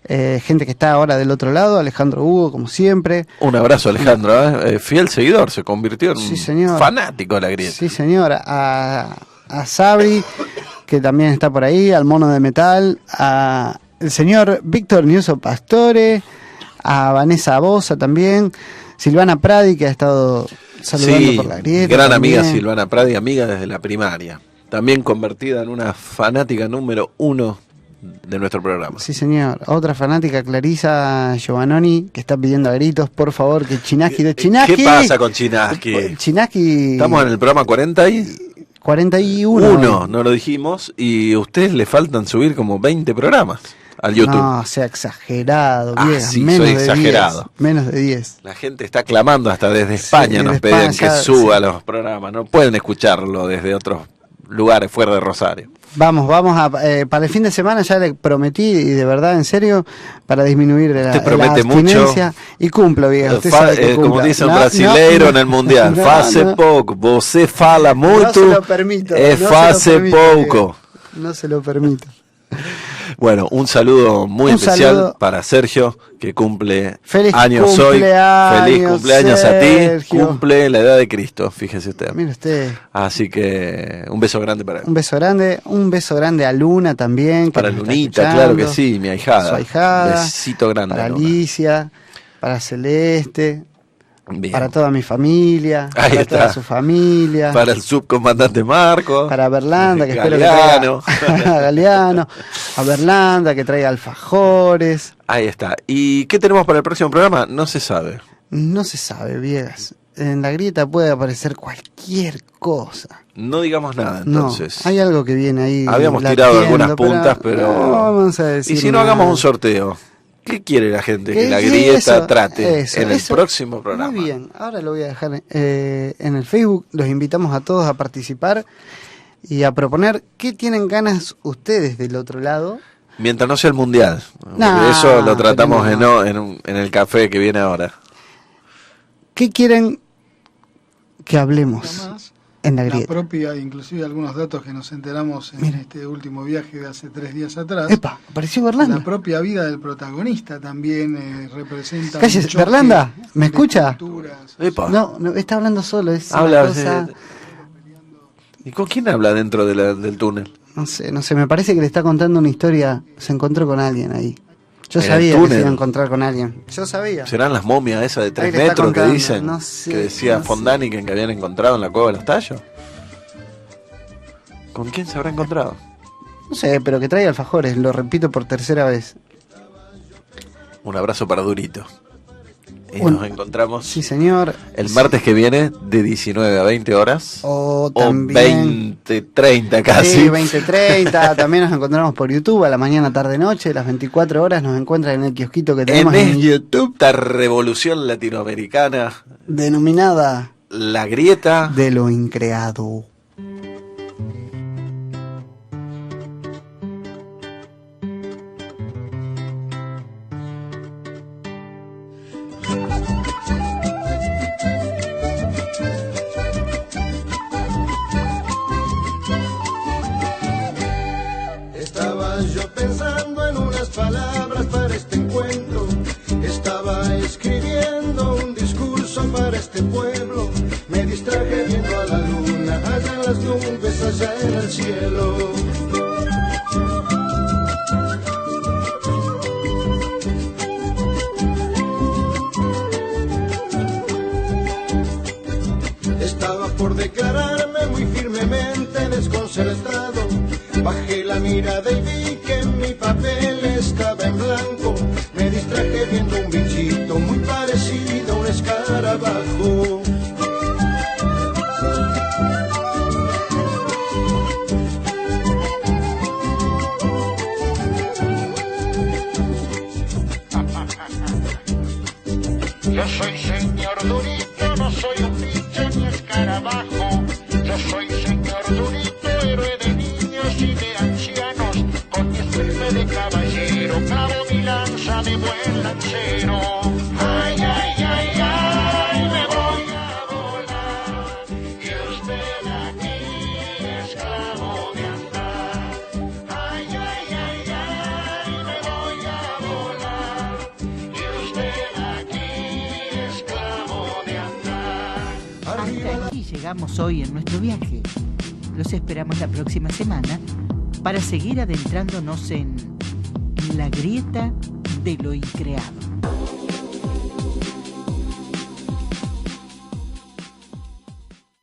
[SPEAKER 1] gente que está ahora del otro lado, Alejandro Hugo, como siempre.
[SPEAKER 2] Un abrazo, Alejandro, fiel seguidor, se convirtió en fanático de la grieta.
[SPEAKER 1] Sí, señor. A Sabri, que también está por ahí, al Mono de Metal, a el señor Víctor Niuso Pastore, a Vanessa Bosa también, Silvana Pradi, que ha estado saludando por la grieta.
[SPEAKER 2] Gran
[SPEAKER 1] también.
[SPEAKER 2] amiga Silvana Pradi, amiga desde la primaria, también convertida en una fanática número 1 de nuestro programa.
[SPEAKER 1] Sí, señor. Otra fanática, Clarisa Giovannoni, que está pidiendo a gritos, por favor, que Chinaski de Chinaski.
[SPEAKER 2] ¿Qué pasa con Chinaski?
[SPEAKER 1] Chinaski.
[SPEAKER 2] Estamos en el programa 41, no lo dijimos, y a ustedes le faltan subir como 20 programas al YouTube.
[SPEAKER 1] No, sea exagerado, Viegas,
[SPEAKER 2] sí,
[SPEAKER 1] menos
[SPEAKER 2] soy
[SPEAKER 1] de
[SPEAKER 2] exagerado.
[SPEAKER 1] 10, menos de 10.
[SPEAKER 2] La gente está clamando hasta desde España, nos piden que suba los programas, no pueden escucharlo desde otros lugares fuera de Rosario.
[SPEAKER 1] Vamos para el fin de semana ya le prometí, y de verdad, en serio, para disminuir la abstinencia, mucho. Y cumplo, Viegas.
[SPEAKER 2] Como dice un brasileiro en el Mundial, faze pouco, você fala muito,
[SPEAKER 1] no se lo permito,
[SPEAKER 2] faze pouco.
[SPEAKER 1] No se lo permito.
[SPEAKER 2] Bueno, un saludo muy especial para Sergio, que cumple años hoy. Feliz cumpleaños Sergio. A ti. Cumple la edad de Cristo, fíjese usted.
[SPEAKER 1] Mire usted.
[SPEAKER 2] Así que un beso grande para él.
[SPEAKER 1] Un beso grande a Luna también.
[SPEAKER 2] Para Lunita, claro que sí, mi ahijada.
[SPEAKER 1] Su ahijada.
[SPEAKER 2] Besito grande.
[SPEAKER 1] Para Alicia, para Celeste.
[SPEAKER 2] Bien.
[SPEAKER 1] Para toda mi familia,
[SPEAKER 2] ahí
[SPEAKER 1] para
[SPEAKER 2] está.
[SPEAKER 1] Toda su familia,
[SPEAKER 2] para el subcomandante Marco,
[SPEAKER 1] para Berlanda, que
[SPEAKER 2] Galeano.
[SPEAKER 1] Espero que traiga a Galeano, a Berlanda, que traiga alfajores.
[SPEAKER 2] Ahí está. ¿Y qué tenemos para el próximo programa? No se sabe.
[SPEAKER 1] No se sabe, Viegas. En la grieta puede aparecer cualquier cosa.
[SPEAKER 2] No digamos nada, entonces.
[SPEAKER 1] No, hay algo que viene ahí.
[SPEAKER 2] Habíamos tirado algunas puntas, pero
[SPEAKER 1] no vamos a decir
[SPEAKER 2] ¿y si no hagamos un sorteo? ¿Qué quiere la gente que la grieta trate en el próximo programa?
[SPEAKER 1] Muy bien, ahora lo voy a dejar en el Facebook. Los invitamos a todos a participar y a proponer qué tienen ganas ustedes del otro lado.
[SPEAKER 2] Mientras no sea el Mundial. Eso lo tratamos en el café que viene ahora.
[SPEAKER 1] ¿Qué quieren que hablemos en la grieta?
[SPEAKER 8] La propia, inclusive algunos datos que nos enteramos en este último viaje de hace 3 días atrás.
[SPEAKER 1] ¡Epa! Apareció Berlanda.
[SPEAKER 8] La propia vida del protagonista también representa.
[SPEAKER 1] Cállese, Berlanda, ¿me escucha?
[SPEAKER 2] ¡Epa!
[SPEAKER 1] No, está hablando solo.
[SPEAKER 2] Habla. ¿Y con quién habla dentro del túnel?
[SPEAKER 1] No sé, me parece que le está contando una historia. Se encontró con alguien ahí. Yo sabía que se iba a encontrar con alguien. Yo sabía.
[SPEAKER 2] ¿Serán las momias esas de 3 metros que dicen?
[SPEAKER 1] No sé,
[SPEAKER 2] que decía Fondani que habían encontrado en la cueva de los Tallos. ¿Con quién se habrá encontrado?
[SPEAKER 1] No sé, pero que traiga alfajores, lo repito por tercera vez.
[SPEAKER 2] Un abrazo para Durito. Y nos encontramos.
[SPEAKER 1] Sí, señor.
[SPEAKER 2] El martes que viene, de 19 a 20 horas.
[SPEAKER 1] O también.
[SPEAKER 2] 20:30 casi.
[SPEAKER 1] Sí, 20:30. También nos encontramos por YouTube a la mañana, tarde, noche. Las 24 horas nos encuentran en el kiosquito que tenemos
[SPEAKER 2] en YouTube. Esta revolución latinoamericana.
[SPEAKER 1] Denominada
[SPEAKER 2] La Grieta
[SPEAKER 1] de lo Increado.
[SPEAKER 9] Estaba yo pensando en unas palabras para este encuentro. Estaba escribiendo un discurso para este pueblo. Me distraje viendo a la luna, allá en las nubes, allá en el cielo. Estaba por declararme muy firmemente desconcertado, Bajé la mirada y vi que mi papel estaba en blanco. Me distraje viendo un bichito muy parecido a un escarabajo.
[SPEAKER 10] Yo soy señor Durito, no soy un bicho ni escarabajo. Yo soy señor Durito, héroe de niños y de ancianos. Con mi estirpe de caballero, clavo mi lanza de buen lancero. Ay, ay, ay, ay, me voy a volar. Y usted aquí, esclavo de andar. Ay, ay, ay, ay, me voy a volar. Y usted aquí, esclavo de andar.
[SPEAKER 4] Hasta aquí llegamos hoy en nuestro viaje. Los esperamos la próxima semana para seguir adentrándonos en la grieta de lo increado.